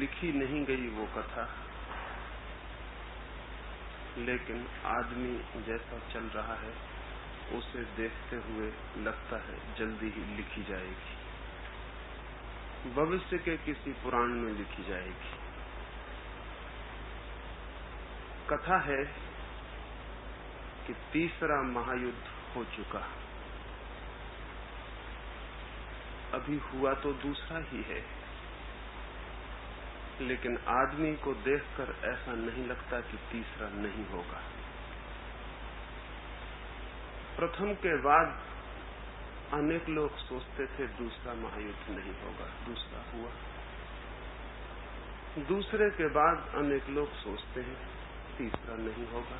लिखी नहीं गई वो कथा, लेकिन आदमी जैसा चल रहा है उसे देखते हुए लगता है जल्दी ही लिखी जाएगी, भविष्य के किसी पुराण में लिखी जाएगी। कथा है कि तीसरा महायुद्ध हो चुका, अभी हुआ तो दूसरा ही है, लेकिन आदमी को देखकर ऐसा नहीं लगता कि तीसरा नहीं होगा। प्रथम के बाद अनेक लोग सोचते थे दूसरा महायुद्ध नहीं होगा, दूसरा हुआ। दूसरे के बाद अनेक लोग सोचते हैं तीसरा नहीं होगा,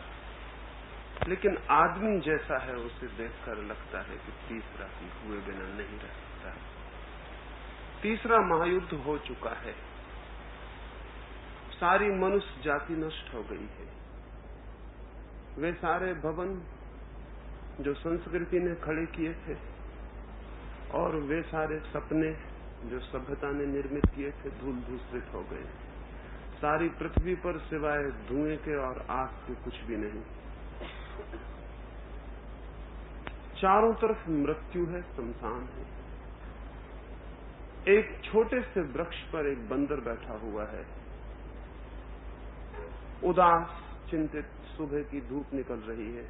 लेकिन आदमी जैसा है उसे देखकर लगता है कि तीसरा ही हुए बिना नहीं रह सकता। तीसरा महायुद्ध हो चुका है, सारी मनुष्य जाति नष्ट हो गई है। वे सारे भवन जो संस्कृति ने खड़े किए थे और वे सारे सपने जो सभ्यता ने निर्मित किए थे धूल धूसरित हो गए। सारी पृथ्वी पर सिवाय धुएं के और आग के कुछ भी नहीं। चारों तरफ मृत्यु है, शमशान है। एक छोटे से वृक्ष पर एक बंदर बैठा हुआ है, उदास चिंतित। सुबह की धूप निकल रही है,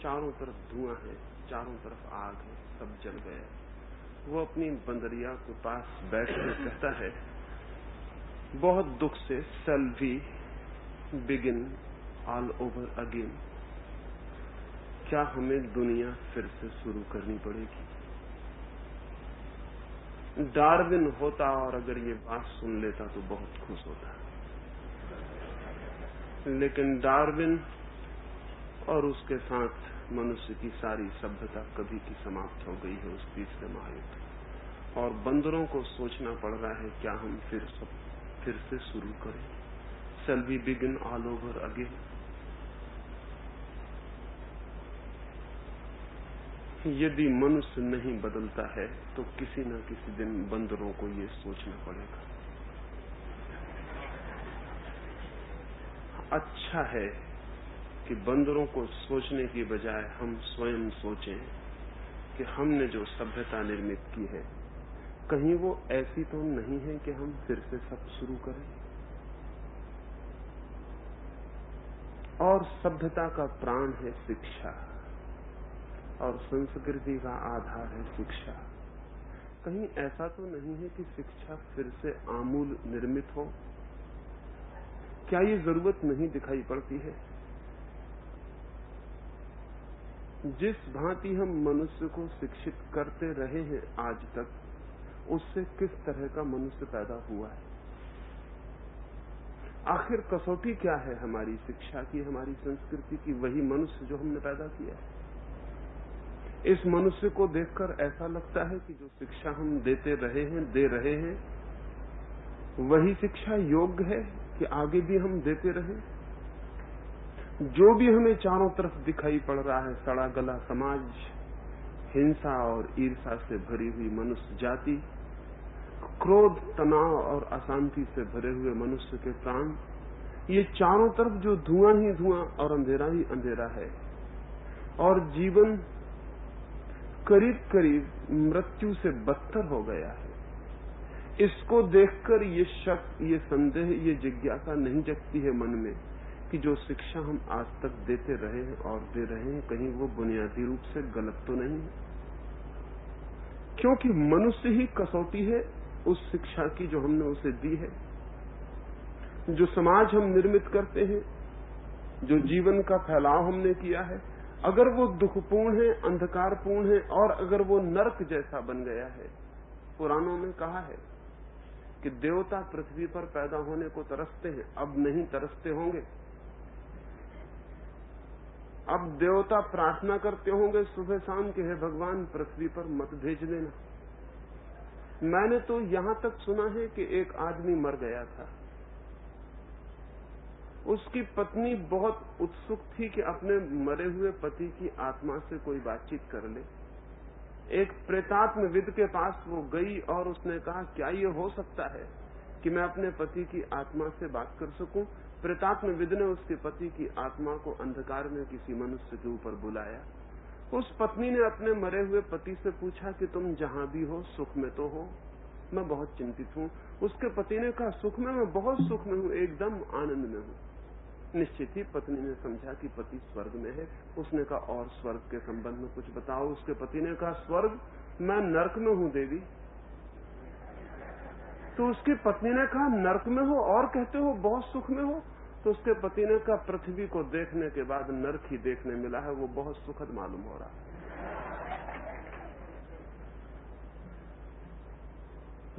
चारों तरफ धुआं है, चारों तरफ आग है, सब जल गया। वो अपनी बंदरिया के पास बैठ कर कहता है बहुत दुख से, shall we begin all over again? क्या हमें दुनिया फिर से शुरू करनी पड़ेगी? डार्विन होता और अगर ये बात सुन लेता तो बहुत खुश होता, लेकिन डार्विन और उसके साथ मनुष्य की सारी सभ्यता कभी की समाप्त हो गई है उस तीसरे महायुद्ध। और बंदरों को सोचना पड़ रहा है क्या हम फिर से शुरू करें? Shall we begin all over again? यदि मनुष्य नहीं बदलता है तो किसी न किसी दिन बंदरों को ये सोचना पड़ेगा। अच्छा है कि बंदरों को सोचने की बजाय हम स्वयं सोचें कि हमने जो सभ्यता निर्मित की है कहीं वो ऐसी तो नहीं है कि हम फिर से सब शुरू करें। और सभ्यता का प्राण है शिक्षा, और संस्कृति का आधार है शिक्षा। कहीं ऐसा तो नहीं है कि शिक्षा फिर से आमूल निर्मित हो? क्या ये जरूरत नहीं दिखाई पड़ती है? जिस भांति हम मनुष्य को शिक्षित करते रहे हैं आज तक, उससे किस तरह का मनुष्य पैदा हुआ है? आखिर कसौटी क्या है हमारी शिक्षा की, हमारी संस्कृति की? वही मनुष्य जो हमने पैदा किया है। इस मनुष्य को देखकर ऐसा लगता है कि जो शिक्षा हम देते रहे हैं, दे रहे हैं, वही शिक्षा योग्य है कि आगे भी हम देते रहें। जो भी हमें चारों तरफ दिखाई पड़ रहा है, सड़ा गला समाज, हिंसा और ईर्ष्या से भरी हुई मनुष्य जाति, क्रोध, तनाव और अशांति से भरे हुए मनुष्य के प्राण, ये चारों तरफ जो धुआं ही धुआं और अंधेरा ही अंधेरा है, और जीवन करीब करीब मृत्यु से बदतर हो गया है। इसको देखकर ये शक, ये संदेह, ये जिज्ञासा नहीं जगती है मन में कि जो शिक्षा हम आज तक देते रहे हैं और दे रहे हैं, कहीं वो बुनियादी रूप से गलत तो नहीं है? क्योंकि मनुष्य ही कसौटी है उस शिक्षा की जो हमने उसे दी है। जो समाज हम निर्मित करते हैं, जो जीवन का फैलाव हमने किया है, अगर वो दुखपूर्ण है, अंधकारपूर्ण है, और अगर वो नरक जैसा बन गया है। पुराणों में कहा है कि देवता पृथ्वी पर पैदा होने को तरसते हैं, अब नहीं तरसते होंगे। अब देवता प्रार्थना करते होंगे सुबह शाम के, हे भगवान पृथ्वी पर मत भेज देना। मैंने तो यहां तक सुना है कि एक आदमी मर गया था, उसकी पत्नी बहुत उत्सुक थी कि अपने मरे हुए पति की आत्मा से कोई बातचीत कर ले। एक प्रेतात्मविद के पास वो गई और उसने कहा क्या ये हो सकता है कि मैं अपने पति की आत्मा से बात कर सकूं। प्रेतात्मविद ने उसके पति की आत्मा को अंधकार में किसी मनुष्य के ऊपर बुलाया। उस पत्नी ने अपने मरे हुए पति से पूछा कि तुम जहां भी हो सुख में तो हो? मैं बहुत चिंतित हूं। उसके पति ने कहा, सुख में? मैं बहुत सुख में हूं, एकदम आनंद में हूं। निश्चित ही पत्नी ने समझा कि पति स्वर्ग में है। उसने कहा, और स्वर्ग के संबंध में कुछ बताओ। उसके पति ने कहा, स्वर्ग? मैं नरक में हूं देवी। तो उसकी पत्नी ने कहा, नरक में हो और कहते हो बहुत सुख में हो? तो उसके पति ने कहा, पृथ्वी को देखने के बाद नरक ही देखने मिला है, वो बहुत सुखद मालूम हो रहा है।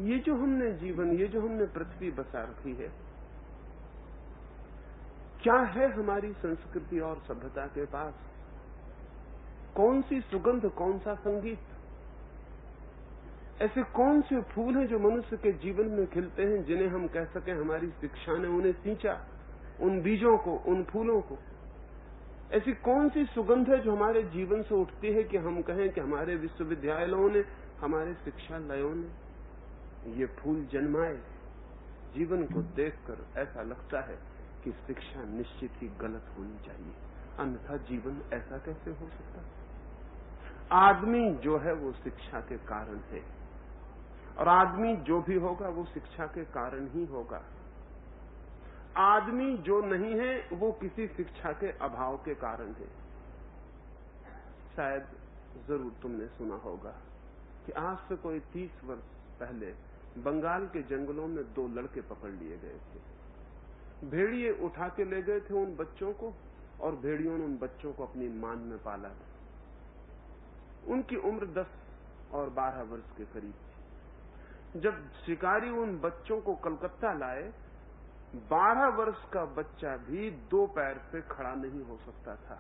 ये जो हमने जीवन, ये जो हमने पृथ्वी बसा रखी है, क्या है हमारी संस्कृति और सभ्यता के पास? कौन सी सुगंध, कौन सा संगीत, ऐसे कौन से फूल हैं जो मनुष्य के जीवन में खिलते हैं, जिन्हें हम कह सकें हमारी शिक्षा ने उन्हें सींचा, उन बीजों को, उन फूलों को? ऐसी कौन सी सुगंध है जो हमारे जीवन से उठती है कि हम कहें कि हमारे विश्वविद्यालयों ने, हमारे शिक्षालयों ने ये फूल जन्माए? जीवन को देखकर ऐसा लगता है कि शिक्षा निश्चित ही गलत होनी चाहिए, अन्यथा जीवन ऐसा कैसे हो सकता है? आदमी जो है वो शिक्षा के कारण है, और आदमी जो भी होगा वो शिक्षा के कारण ही होगा। आदमी जो नहीं है वो किसी शिक्षा के अभाव के कारण है। शायद जरूर तुमने सुना होगा कि आज से कोई 30 वर्ष पहले बंगाल के जंगलों में 2 लड़के पकड़ लिए गए थे। भेड़िए उठा के ले गए थे उन बच्चों को, और भेड़ियों ने उन बच्चों को अपनी मान में पाला था। उनकी उम्र 10 और 12 वर्ष के करीब थी। जब शिकारी उन बच्चों को कलकत्ता लाए, 12 वर्ष का बच्चा भी 2 पैर पे खड़ा नहीं हो सकता था,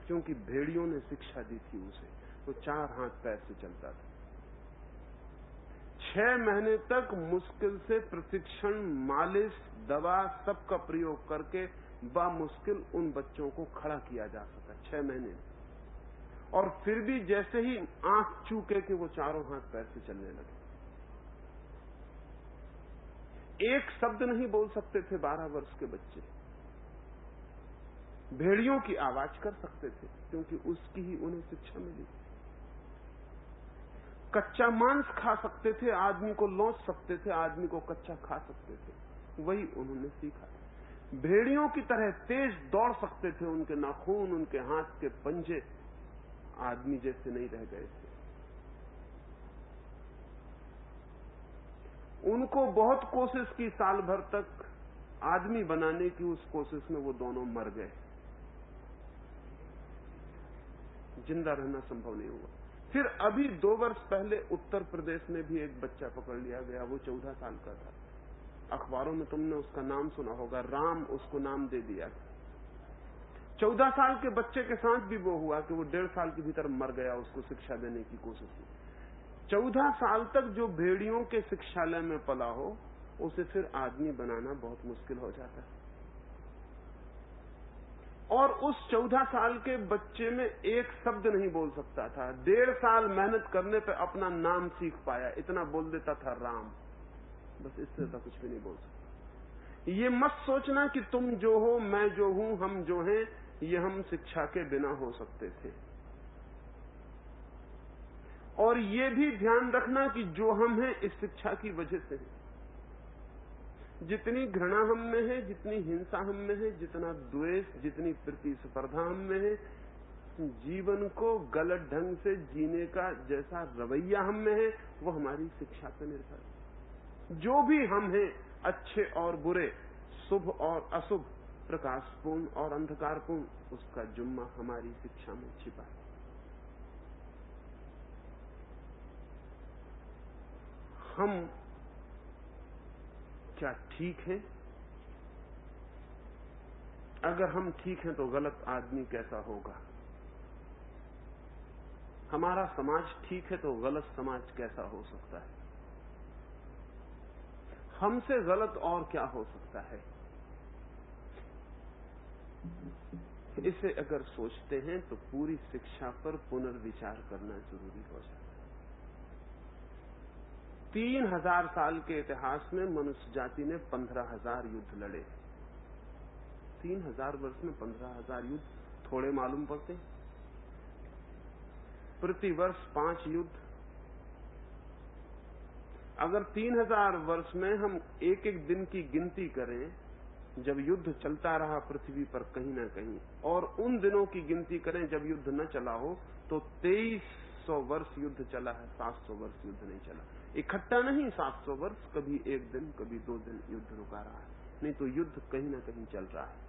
क्योंकि भेड़ियों ने शिक्षा दी थी उसे। वो 4 हाथ पैर से चलता था। 6 महीने तक मुश्किल से प्रशिक्षण, मालिश, दवा सबका प्रयोग करके बामुश्किल उन बच्चों को खड़ा किया जा सका 6 महीने। और फिर भी जैसे ही आंख चूके कि वो चारों हाथ पैर से चलने लगे। एक शब्द नहीं बोल सकते थे 12 वर्ष के बच्चे। भेड़ियों की आवाज कर सकते थे, क्योंकि उसकी ही उन्हें शिक्षा मिली। कच्चा मांस खा सकते थे, आदमी को लौट सकते थे, आदमी को कच्चा खा सकते थे, वही उन्होंने सीखा। भेड़ियों की तरह तेज दौड़ सकते थे, उनके नाखून, उनके हाथ के पंजे आदमी जैसे नहीं रह गए थे। उनको बहुत कोशिश की साल भर तक आदमी बनाने की, उस कोशिश में वो दोनों मर गए। जिंदा रहना संभव नहीं हुआ। फिर अभी 2 वर्ष पहले उत्तर प्रदेश में भी एक बच्चा पकड़ लिया गया। वो 14 साल का था। अखबारों में तुमने उसका नाम सुना होगा, राम उसको नाम दे दिया। 14 साल के बच्चे के साथ भी वो हुआ कि वो 1.5 साल के भीतर मर गया उसको शिक्षा देने की कोशिश में। 14 साल तक जो भेड़ियों के शिक्षालय में पला हो, उसे फिर आदमी बनाना बहुत मुश्किल हो जाता है। और उस 14 साल के बच्चे में एक शब्द नहीं बोल सकता था। 1.5 साल मेहनत करने पे अपना नाम सीख पाया, इतना बोल देता था, राम। बस इससे तो कुछ भी नहीं बोल सकता। ये मत सोचना कि तुम जो हो, मैं जो हूं, हम जो हैं, ये हम शिक्षा के बिना हो सकते थे। और ये भी ध्यान रखना कि जो हम हैं इस शिक्षा की वजह से है। जितनी घृणा हम में है, जितनी हिंसा हम में है, जितना द्वेष, जितनी प्रतिस्पर्धा हम में है, जीवन को गलत ढंग से जीने का जैसा रवैया हम में है, वो हमारी शिक्षा पर निर्भर है। जो भी हम हैं, अच्छे और बुरे, शुभ और अशुभ, प्रकाशपूर्ण और अंधकारपूर्ण, उसका जुम्मा हमारी शिक्षा में छिपा है। हम क्या ठीक है? अगर हम ठीक हैं तो गलत आदमी कैसा होगा? हमारा समाज ठीक है तो गलत समाज कैसा हो सकता है? हमसे गलत और क्या हो सकता है? इसे अगर सोचते हैं तो पूरी शिक्षा पर पुनर्विचार करना जरूरी हो जाता है। 3000 साल के इतिहास में मनुष्य जाति ने 15,000 युद्ध लड़े। 3000 वर्ष में 15,000 युद्ध थोड़े मालूम पड़ते? प्रति वर्ष 5 युद्ध। अगर 3000 वर्ष में हम एक एक दिन की गिनती करें जब युद्ध चलता रहा पृथ्वी पर कहीं न कहीं, और उन दिनों की गिनती करें जब युद्ध न चला हो, तो 2300 वर्ष युद्ध चला है, 700 वर्ष युद्ध नहीं चला। इकट्ठा नहीं 700 वर्ष, कभी एक दिन कभी 2 दिन युद्ध रुका रहा है, नहीं तो युद्ध कहीं न कहीं चल रहा है।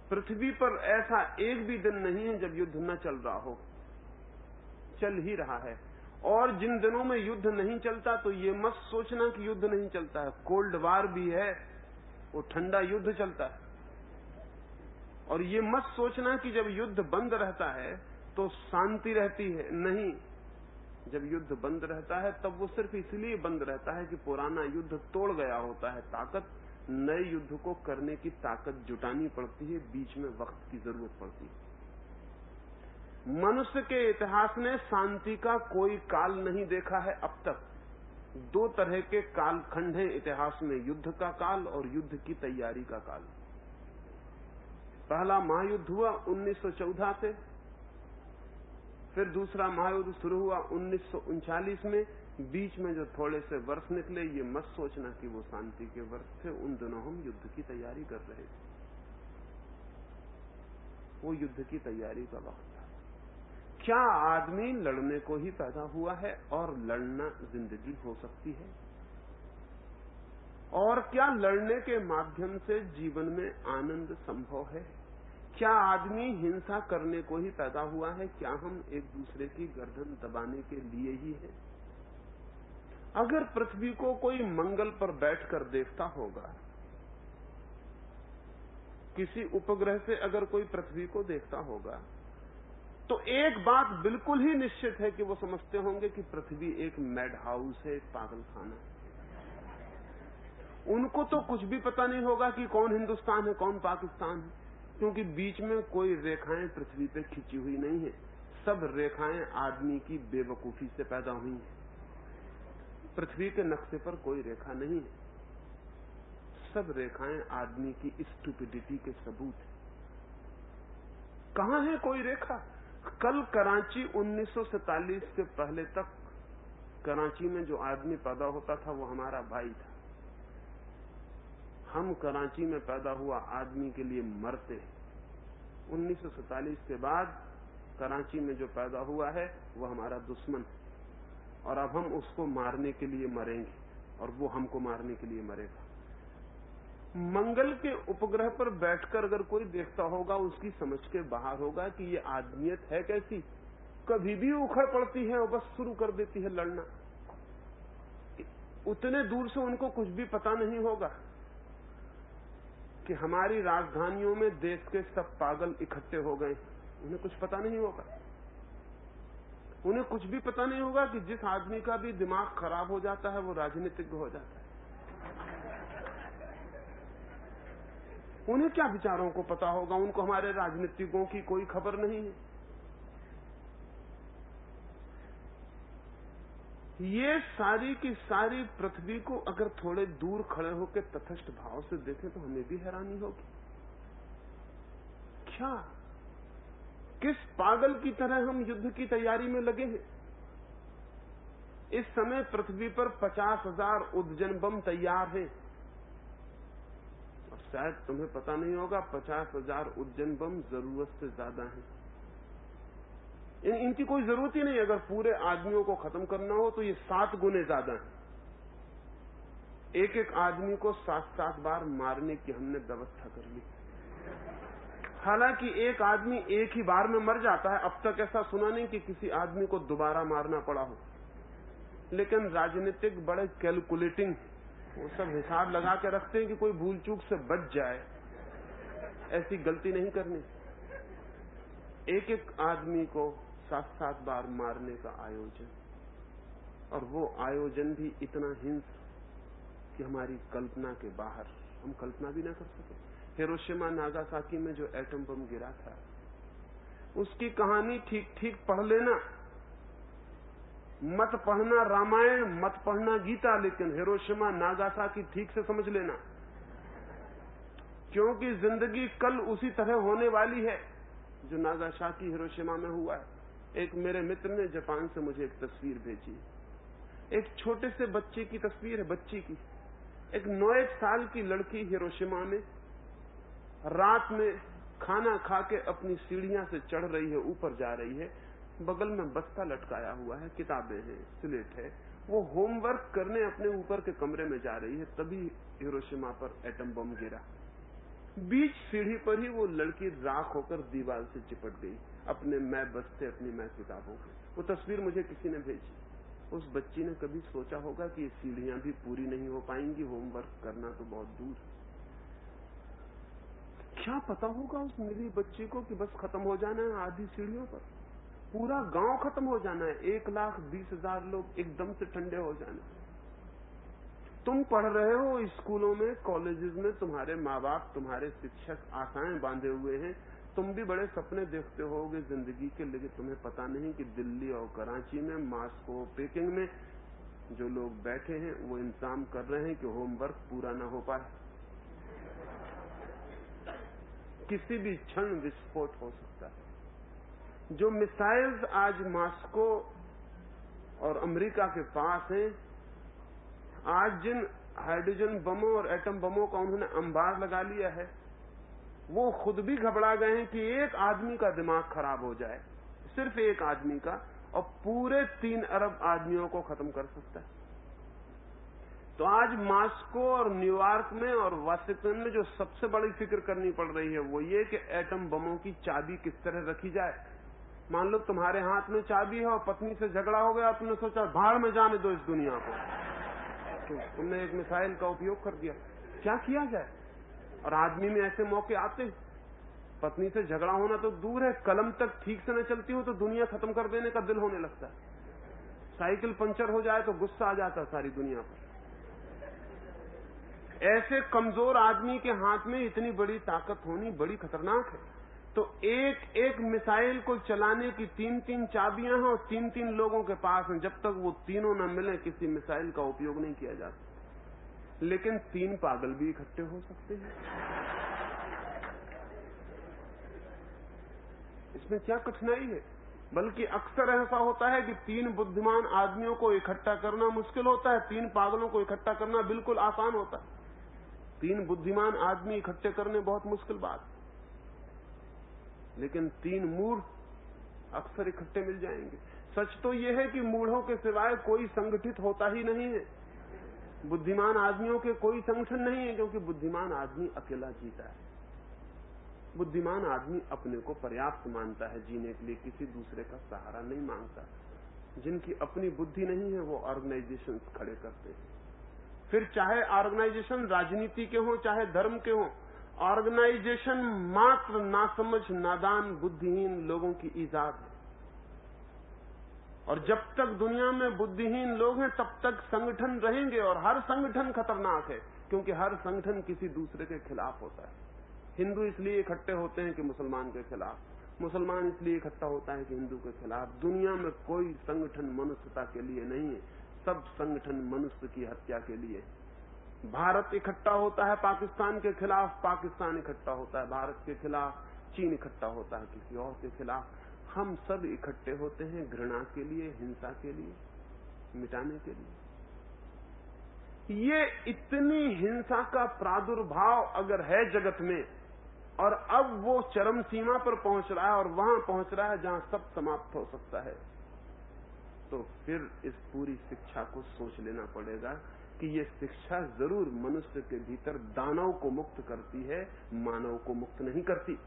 पृथ्वी पर ऐसा एक भी दिन नहीं है जब युद्ध न चल रहा हो, चल ही रहा है। और जिन दिनों में युद्ध नहीं चलता तो ये मत सोचना कि युद्ध नहीं चलता है। कोल्ड वार भी है, वो ठंडा युद्ध चलता है। और ये मत सोचना कि जब युद्ध बंद रहता है तो शांति रहती है, नहीं। जब युद्ध बंद रहता है तब वो सिर्फ इसलिए बंद रहता है कि पुराना युद्ध तोड़ गया होता है। ताकत नए युद्ध को करने की ताकत जुटानी पड़ती है, बीच में वक्त की जरूरत पड़ती है। मनुष्य के इतिहास ने शांति का कोई काल नहीं देखा है अब तक। 2 तरह के कालखंड हैं इतिहास में, युद्ध का काल और युद्ध की तैयारी का काल। पहला महायुद्ध हुआ 1914 से, फिर दूसरा महायुद्ध शुरू हुआ 1939 में। बीच में जो थोड़े से वर्ष निकले, ये मत सोचना कि वो शांति के वर्ष थे। उन दिनों हम युद्ध की तैयारी कर रहे थे, वो युद्ध की तैयारी का वक्त था। क्या आदमी लड़ने को ही पैदा हुआ है और लड़ना जिंदगी हो सकती है? और क्या लड़ने के माध्यम से जीवन में आनंद संभव है? क्या आदमी हिंसा करने को ही पैदा हुआ है? क्या हम एक दूसरे की गर्दन दबाने के लिए ही हैं? अगर पृथ्वी को कोई मंगल पर बैठकर देखता होगा, किसी उपग्रह से अगर कोई पृथ्वी को देखता होगा, तो एक बात बिल्कुल ही निश्चित है कि वो समझते होंगे कि पृथ्वी एक मैड हाउस है, एक पागलखाना है। उनको तो कुछ भी पता नहीं होगा कि कौन हिंदुस्तान है, कौन पाकिस्तान है, क्योंकि बीच में कोई रेखाएं पृथ्वी पे खींची हुई नहीं है। सब रेखाएं आदमी की बेवकूफी से पैदा हुई हैं। पृथ्वी के नक्शे पर कोई रेखा नहीं है, सब रेखाएं आदमी की स्टुपिडिटी के सबूत है। कहां है कोई रेखा? कल कराची 1947 से पहले तक कराची में जो आदमी पैदा होता था वो हमारा भाई था। हम कराची में पैदा हुआ आदमी के लिए मरते। 1947 के बाद कराची में जो पैदा हुआ है वो हमारा दुश्मन है, और अब हम उसको मारने के लिए मरेंगे और वो हमको मारने के लिए मरेगा। मंगल के उपग्रह पर बैठकर अगर कोई देखता होगा, उसकी समझ के बाहर होगा कि ये आदमियत है कैसी। कभी भी उखड़ पड़ती है और बस शुरू कर देती है लड़ना। उतने दूर से उनको कुछ भी पता नहीं होगा कि हमारी राजधानियों में देश के सब पागल इकट्ठे हो गए। उन्हें कुछ पता नहीं होगा। उन्हें कुछ भी पता नहीं होगा कि जिस आदमी का भी दिमाग खराब हो जाता है वो राजनीतिज्ञ हो जाता है। उन्हें क्या विचारों को पता होगा? उनको हमारे राजनीतिज्ञों की कोई खबर नहीं है। ये सारी की सारी पृथ्वी को अगर थोड़े दूर खड़े होकर तटस्थ भाव से देखें तो हमें भी हैरानी होगी। क्या, किस पागल की तरह हम युद्ध की तैयारी में लगे हैं? इस समय पृथ्वी पर 50,000 उद्जन बम तैयार हैं। और शायद तुम्हें पता नहीं होगा, 50,000 उद्जन बम जरूरत से ज्यादा हैं। इनकी कोई जरूरत ही नहीं। अगर पूरे आदमियों को खत्म करना हो तो ये 7 गुने ज्यादा है। एक एक आदमी को 7-7 बार मारने की हमने व्यवस्था कर ली। हालांकि एक आदमी एक ही बार में मर जाता है। अब तक ऐसा सुना नहीं कि किसी आदमी को दोबारा मारना पड़ा हो। लेकिन राजनीतिक बड़े कैलकुलेटिंग, वो सब हिसाब लगा के रखते हैं कि कोई भूल चूक से बच जाए, ऐसी गलती नहीं करनी। एक एक आदमी को 7-7 बार मारने का आयोजन, और वो आयोजन भी इतना हिंस कि हमारी कल्पना के बाहर, हम कल्पना भी ना कर सके। हिरोशिमा नागासाकी में जो एटम बम गिरा था, उसकी कहानी ठीक ठीक पढ़ लेना। मत पढ़ना रामायण, मत पढ़ना गीता, लेकिन हिरोशिमा नागासाकी ठीक से समझ लेना, क्योंकि जिंदगी कल उसी तरह होने वाली है जो नागासाकी हिरोशिमा में हुआ है। एक मेरे मित्र ने जापान से मुझे एक तस्वीर भेजी, एक छोटे से बच्चे की तस्वीर है, बच्ची की। एक 9 साल की लड़की हिरोशिमा में रात में खाना खा के अपनी सीढ़ियां से चढ़ रही है, ऊपर जा रही है, बगल में बस्ता लटकाया हुआ है, किताबें हैं, स्लेट है, वो होमवर्क करने अपने ऊपर के कमरे में जा रही है, तभी हिरोशिमा पर एटम बम गिरा। बीच सीढ़ी पर ही वो लड़की राख होकर दीवार से चिपट गई, अपने मैं बस्ते, अपनी मैं किताबों के। वो तस्वीर मुझे किसी ने भेजी। उस बच्ची ने कभी सोचा होगा कि ये सीढ़ियां भी पूरी नहीं हो पाएंगी, होमवर्क करना तो बहुत दूर है। क्या पता होगा उस निरी बच्ची को कि बस खत्म हो जाना है आधी सीढ़ियों पर, पूरा गांव खत्म हो जाना है, 1,20,000 लोग एकदम से ठंडे हो जाने। तुम पढ़ रहे हो स्कूलों में, कॉलेजेस में, तुम्हारे माँ बाप, तुम्हारे शिक्षक आशाएं बांधे हुए हैं, तुम भी बड़े सपने देखते होगे जिंदगी के, लेकिन तुम्हें पता नहीं कि दिल्ली और कराची में, मॉस्को, पेकिंग में जो लोग बैठे हैं वो इंतजाम कर रहे हैं कि होमवर्क पूरा ना हो पाए। किसी भी क्षण विस्फोट हो सकता है। जो मिसाइल्स आज मॉस्को और अमेरिका के पास हैं, आज जिन हाइड्रोजन बमों और एटम बमों का उन्होंने अंबार लगा लिया है, वो खुद भी घबरा गए हैं कि एक आदमी का दिमाग खराब हो जाए, सिर्फ एक आदमी का, और पूरे 3 अरब आदमियों को खत्म कर सकता है। तो आज मॉस्को और न्यूयॉर्क में और वाशिंगटन में जो सबसे बड़ी फिक्र करनी पड़ रही है वो ये कि एटम बमों की चाबी किस तरह रखी जाए। मान लो तुम्हारे हाथ में चाबी है और पत्नी से झगड़ा हो गया, तुमने सोचा भाड़ में जाने दो इस दुनिया को, तो तुमने एक मिसाइल का उपयोग कर दिया, क्या किया जाए? और आदमी में ऐसे मौके आते हैं। पत्नी से झगड़ा होना तो दूर है, कलम तक ठीक से न चलती हो तो दुनिया खत्म कर देने का दिल होने लगता है। साइकिल पंचर हो जाए तो गुस्सा आ जाता है सारी दुनिया पर। ऐसे कमजोर आदमी के हाथ में इतनी बड़ी ताकत होनी बड़ी खतरनाक है। तो एक एक मिसाइल को चलाने की 3-3 चाबियां हैं और 3-3 लोगों के पास हैं। जब तक वो तीनों न मिले किसी मिसाइल का उपयोग नहीं किया जा सकता। लेकिन 3 पागल भी इकट्ठे हो सकते हैं। इसमें क्या कठिनाई है? बल्कि अक्सर ऐसा होता है कि 3 बुद्धिमान आदमियों को इकट्ठा करना मुश्किल होता है, 3 पागलों को इकट्ठा करना बिल्कुल आसान होता है। 3 बुद्धिमान आदमी इकट्ठे करने बहुत मुश्किल बात है, लेकिन 3 मूढ़ अक्सर इकट्ठे मिल जाएंगे। सच तो यह है कि मूढ़ों के सिवाय कोई संगठित होता ही नहीं है। बुद्धिमान आदमियों के कोई संगठन नहीं है, क्योंकि बुद्धिमान आदमी अकेला जीता है। बुद्धिमान आदमी अपने को पर्याप्त मानता है जीने के लिए, किसी दूसरे का सहारा नहीं मांगता। जिनकी अपनी बुद्धि नहीं है वो ऑर्गेनाइजेशन खड़े करते हैं। फिर चाहे ऑर्गेनाइजेशन राजनीति के हों चाहे धर्म के हों, ऑर्गेनाइजेशन मात्र नासमझ, नादान, बुद्धिहीन लोगों की ईजाद है। और जब तक दुनिया में बुद्धिहीन लोग हैं तब तक संगठन रहेंगे, और हर संगठन खतरनाक है, क्योंकि हर संगठन किसी दूसरे के खिलाफ होता है। हिंदू इसलिए इकट्ठे होते हैं कि मुसलमान के खिलाफ, मुसलमान इसलिए इकट्ठा होता है कि हिंदू के खिलाफ। दुनिया में कोई संगठन मनुष्यता के लिए नहीं है, सब संगठन मनुष्य की हत्या के लिए। भारत इकट्ठा होता है पाकिस्तान के खिलाफ, पाकिस्तान इकट्ठा होता है भारत के खिलाफ, चीन इकट्ठा होता है किसी और के खिलाफ। हम सब इकट्ठे होते हैं घृणा के लिए, हिंसा के लिए, मिटाने के लिए। ये इतनी हिंसा का प्रादुर्भाव अगर है जगत में, और अब वो चरम सीमा पर पहुंच रहा है और वहां पहुंच रहा है जहां सब समाप्त हो सकता है, तो फिर इस पूरी शिक्षा को सोच लेना पड़ेगा कि ये शिक्षा जरूर मनुष्य के भीतर दानव को मुक्त करती है, मानव को मुक्त नहीं करती।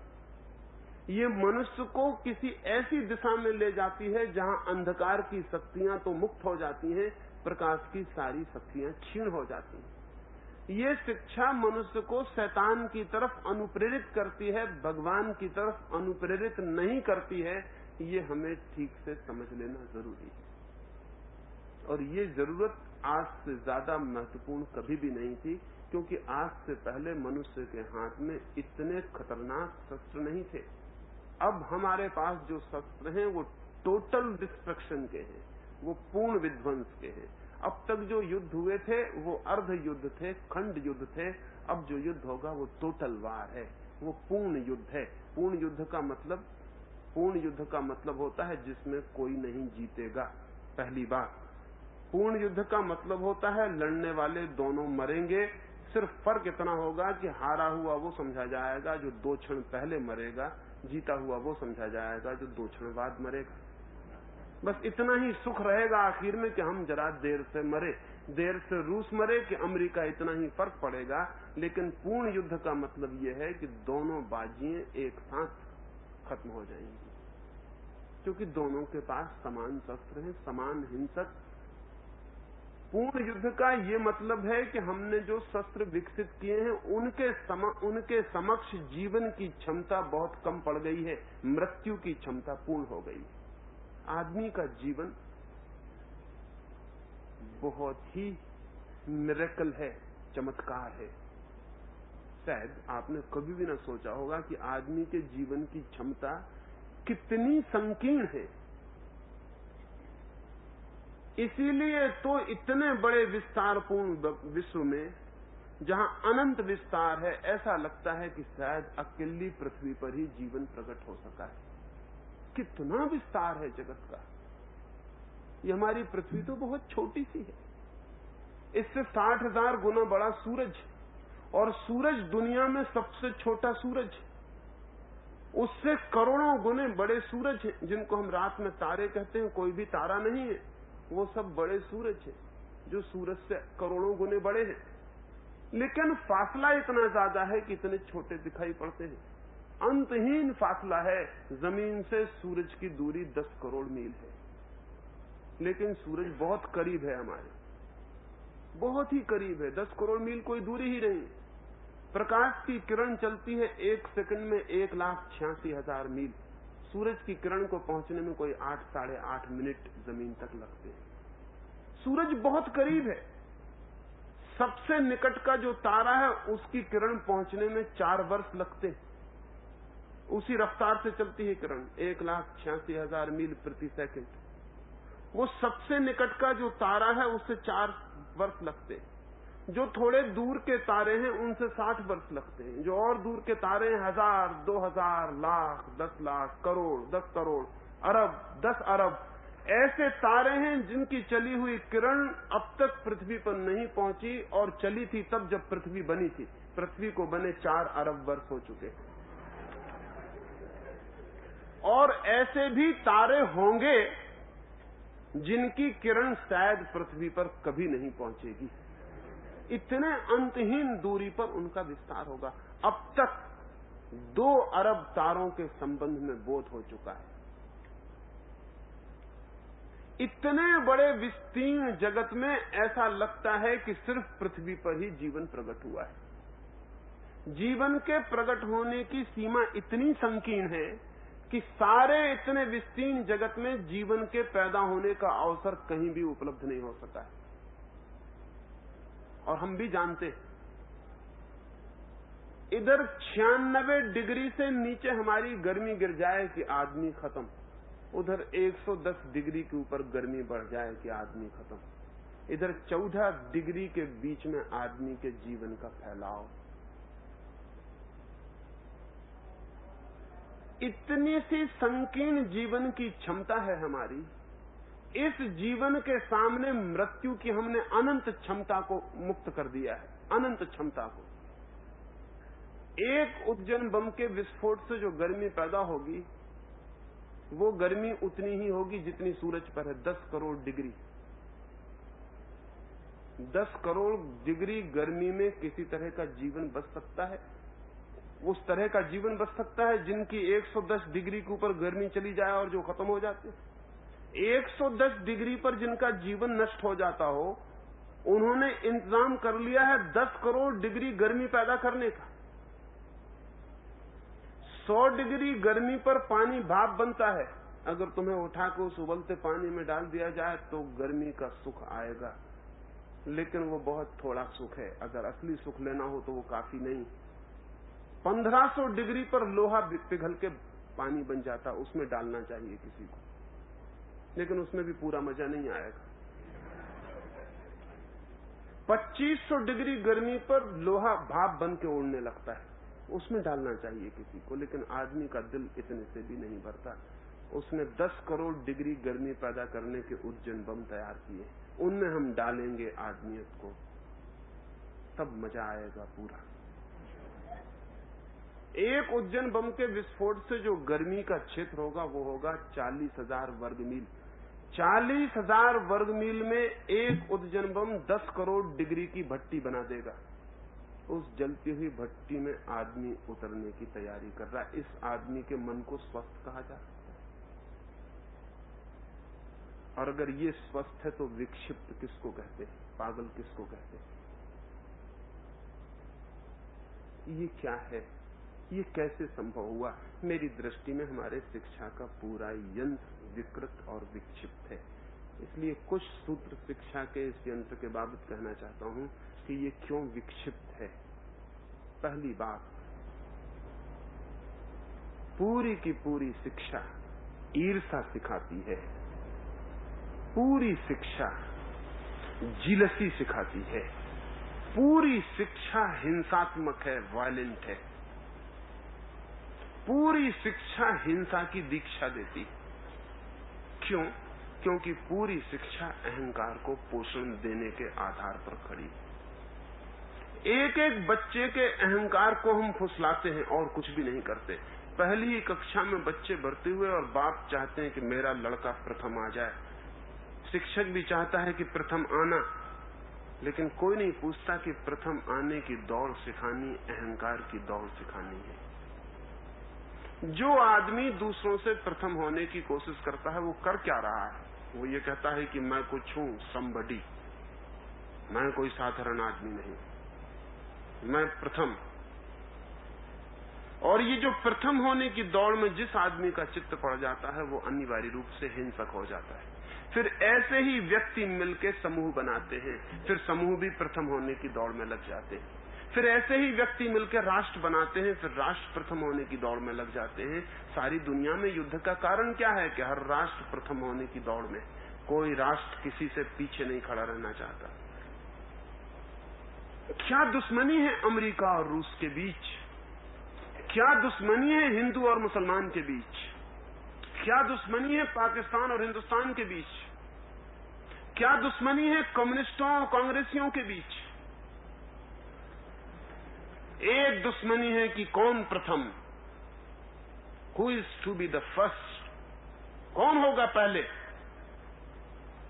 ये मनुष्य को किसी ऐसी दिशा में ले जाती है जहां अंधकार की शक्तियां तो मुक्त हो जाती हैं, प्रकाश की सारी शक्तियां क्षीण हो जाती हैं। ये शिक्षा मनुष्य को शैतान की तरफ अनुप्रेरित करती है, भगवान की तरफ अनुप्रेरित नहीं करती है। ये हमें ठीक से समझ लेना जरूरी है। और ये जरूरत आज से ज्यादा महत्वपूर्ण कभी भी नहीं थी, क्योंकि आज से पहले मनुष्य के हाथ में इतने खतरनाक शस्त्र नहीं थे। अब हमारे पास जो शस्त्र हैं वो टोटल डिस्ट्रक्शन के हैं, वो पूर्ण विध्वंस के हैं। अब तक जो युद्ध हुए थे वो अर्ध युद्ध थे, खंड युद्ध थे। अब जो युद्ध होगा वो टोटल वार है, वो पूर्ण युद्ध है। पूर्ण युद्ध का मतलब होता है जिसमें कोई नहीं जीतेगा। पहली बात, पूर्ण युद्ध का मतलब होता है लड़ने वाले दोनों मरेंगे। सिर्फ फर्क इतना होगा कि हारा हुआ वो समझा जाएगा जो 2 क्षण पहले मरेगा, जीता हुआ वो समझा जाएगा जो 2 क्षण बाद मरेगा। बस इतना ही सुख रहेगा आखिर में कि हम जरा देर से मरे, देर से रूस मरे कि अमेरिका, इतना ही फर्क पड़ेगा। लेकिन पूर्ण युद्ध का मतलब यह है कि दोनों बाजियां एक साथ खत्म हो जाएंगी, क्योंकि दोनों के पास समान शस्त्र हैं, समान हिंसक। पूर्ण युद्ध का ये मतलब है कि हमने जो शस्त्र विकसित किए हैं उनके समक्ष जीवन की क्षमता बहुत कम पड़ गई है, मृत्यु की क्षमता पूर्ण हो गई है। आदमी का जीवन बहुत ही मिरेकल है, चमत्कार है। शायद आपने कभी भी न सोचा होगा कि आदमी के जीवन की क्षमता कितनी संकीर्ण है। इसीलिए तो इतने बड़े विस्तारपूर्ण विश्व में जहां अनंत विस्तार है, ऐसा लगता है कि शायद अकेली पृथ्वी पर ही जीवन प्रकट हो सका है। कितना विस्तार है जगत का। ये हमारी पृथ्वी तो बहुत छोटी सी है, इससे 60,000 गुना बड़ा सूरज, और सूरज दुनिया में सबसे छोटा सूरज, उससे करोड़ों गुने बड़े सूरज हैं जिनको हम रात में तारे कहते हैं। कोई भी तारा नहीं है, वो सब बड़े सूरज हैं जो सूरज से करोड़ों गुने बड़े हैं। लेकिन फासला इतना ज्यादा है कि इतने छोटे दिखाई पड़ते हैं। अंतहीन फासला है। जमीन से सूरज की दूरी 10 करोड़ मील है, लेकिन सूरज बहुत करीब है हमारे, बहुत ही करीब है। 10 करोड़ मील कोई दूरी ही नहीं। प्रकाश की किरण चलती है 1 सेकंड में 1,86,000 मील। सूरज की किरण को पहुंचने में कोई 8 साढ़े 8 मिनट जमीन तक लगते हैं। सूरज बहुत करीब है। सबसे निकट का जो तारा है उसकी किरण पहुंचने में 4 वर्ष लगते हैं। उसी रफ्तार से चलती है किरण, 1,86,000 मील प्रति सेकंड। वो सबसे निकट का जो तारा है उससे 4 वर्ष लगते हैं। जो थोड़े दूर के तारे हैं उनसे 60 वर्ष लगते हैं। जो और दूर के तारे हैं 1000, 2000, लाख, 10 लाख, करोड़, 10 करोड़, अरब, 10 अरब, ऐसे तारे हैं जिनकी चली हुई किरण अब तक पृथ्वी पर नहीं पहुंची, और चली थी तब जब पृथ्वी बनी थी। पृथ्वी को बने 4 अरब वर्ष हो चुके हैं। और ऐसे भी तारे होंगे जिनकी किरण शायद पृथ्वी पर कभी नहीं पहुंचेगी। इतने अंतहीन दूरी पर उनका विस्तार होगा। अब तक 2 अरब तारों के संबंध में बोध हो चुका है। इतने बड़े विस्तीर्ण जगत में ऐसा लगता है कि सिर्फ पृथ्वी पर ही जीवन प्रकट हुआ है। जीवन के प्रकट होने की सीमा इतनी संकीर्ण है कि सारे इतने विस्तीर्ण जगत में जीवन के पैदा होने का अवसर कहीं भी उपलब्ध नहीं हो सका है। और हम भी जानते हैं, इधर 96 डिग्री से नीचे हमारी गर्मी गिर जाए कि आदमी खत्म, उधर 110 डिग्री के ऊपर गर्मी बढ़ जाए कि आदमी खत्म। इधर 14 डिग्री के बीच में आदमी के जीवन का फैलाव। इतनी सी संकीर्ण जीवन की क्षमता है हमारी। इस जीवन के सामने मृत्यु की हमने अनंत क्षमता को मुक्त कर दिया है, अनंत क्षमता को। एक उद्जन बम के विस्फोट से जो गर्मी पैदा होगी वो गर्मी उतनी ही होगी जितनी सूरज पर है, 10 करोड़ डिग्री। 10 करोड़ डिग्री गर्मी में किसी तरह का जीवन बच सकता है? उस तरह का जीवन बच सकता है जिनकी 110 डिग्री के ऊपर गर्मी चली जाए और जो खत्म हो जाते हैं। 110 डिग्री पर जिनका जीवन नष्ट हो जाता हो, उन्होंने इंतजाम कर लिया है 10 करोड़ डिग्री गर्मी पैदा करने का। 100 डिग्री गर्मी पर पानी भाप बनता है। अगर तुम्हें उठा के उस उबलते पानी में डाल दिया जाए तो गर्मी का सुख आएगा, लेकिन वो बहुत थोड़ा सुख है। अगर असली सुख लेना हो तो वो काफी नहीं। 1500 डिग्री पर लोहा पिघल के पानी बन जाता, उसमें डालना चाहिए किसी को। लेकिन उसमें भी पूरा मजा नहीं आएगा। 2500 डिग्री गर्मी पर लोहा भाप बन के उड़ने लगता है, उसमें डालना चाहिए किसी को, लेकिन आदमी का दिल इतने से भी नहीं भरता। उसने 10 करोड़ डिग्री गर्मी पैदा करने के उद्जन बम तैयार किए, उनमें हम डालेंगे आदमियत को, तब मजा आएगा पूरा। एक उद्जन बम के विस्फोट से जो गर्मी का क्षेत्र होगा वो होगा 40,000 वर्ग मील। 40,000 वर्ग मील में एक उद्जन बम 10 करोड़ डिग्री की भट्टी बना देगा। उस जलती हुई भट्टी में आदमी उतरने की तैयारी कर रहा है। इस आदमी के मन को स्वस्थ कहा जा सकता है? और अगर ये स्वस्थ है तो विक्षिप्त किसको कहते हैं, पागल किसको कहते हैं? ये क्या है, ये कैसे संभव हुआ? मेरी दृष्टि में हमारे शिक्षा का पूरा यंत्र विकृत और विक्षिप्त है। इसलिए कुछ सूत्र शिक्षा के इस यंत्र के बाबत कहना चाहता हूं कि ये क्यों विक्षिप्त है। पहली बात, पूरी की पूरी शिक्षा ईर्ष्या सिखाती है, पूरी शिक्षा जिलसी सिखाती है, पूरी शिक्षा हिंसात्मक है, वायलेंट है, पूरी शिक्षा हिंसा की दीक्षा देती। क्यों? क्योंकि पूरी शिक्षा अहंकार को पोषण देने के आधार पर खड़ी। एक एक बच्चे के अहंकार को हम फुसलाते हैं और कुछ भी नहीं करते। पहली ही कक्षा में बच्चे भर्ती हुए और बाप चाहते हैं कि मेरा लड़का प्रथम आ जाए, शिक्षक भी चाहता है कि प्रथम आना, लेकिन कोई नहीं पूछता कि प्रथम आने की दौड़ सिखानी अहंकार की दौड़ सिखानी है। जो आदमी दूसरों से प्रथम होने की कोशिश करता है वो कर क्या रहा है? वो ये कहता है कि मैं कुछ हूं, समबडी, मैं कोई साधारण आदमी नहीं, मैं प्रथम। और ये जो प्रथम होने की दौड़ में जिस आदमी का चित्त पड़ जाता है वो अनिवार्य रूप से हिंसक हो जाता है। फिर ऐसे ही व्यक्ति मिलकर समूह बनाते हैं, फिर समूह भी प्रथम होने की दौड़ में लग जाते हैं। फिर ऐसे ही व्यक्ति मिलकर राष्ट्र बनाते हैं, फिर राष्ट्र प्रथम होने की दौड़ में लग जाते हैं। सारी दुनिया में युद्ध का कारण क्या है कि हर राष्ट्र प्रथम होने की दौड़ में, कोई राष्ट्र किसी से पीछे नहीं खड़ा रहना चाहता। क्या दुश्मनी है अमेरिका और रूस के बीच? क्या दुश्मनी है हिंदू और मुसलमान के बीच? क्या दुश्मनी है पाकिस्तान और हिंदुस्तान के बीच? क्या दुश्मनी है कम्युनिस्टों और कांग्रेसियों के बीच? एक दुश्मनी है कि कौन प्रथम, who is to be the first, कौन होगा पहले।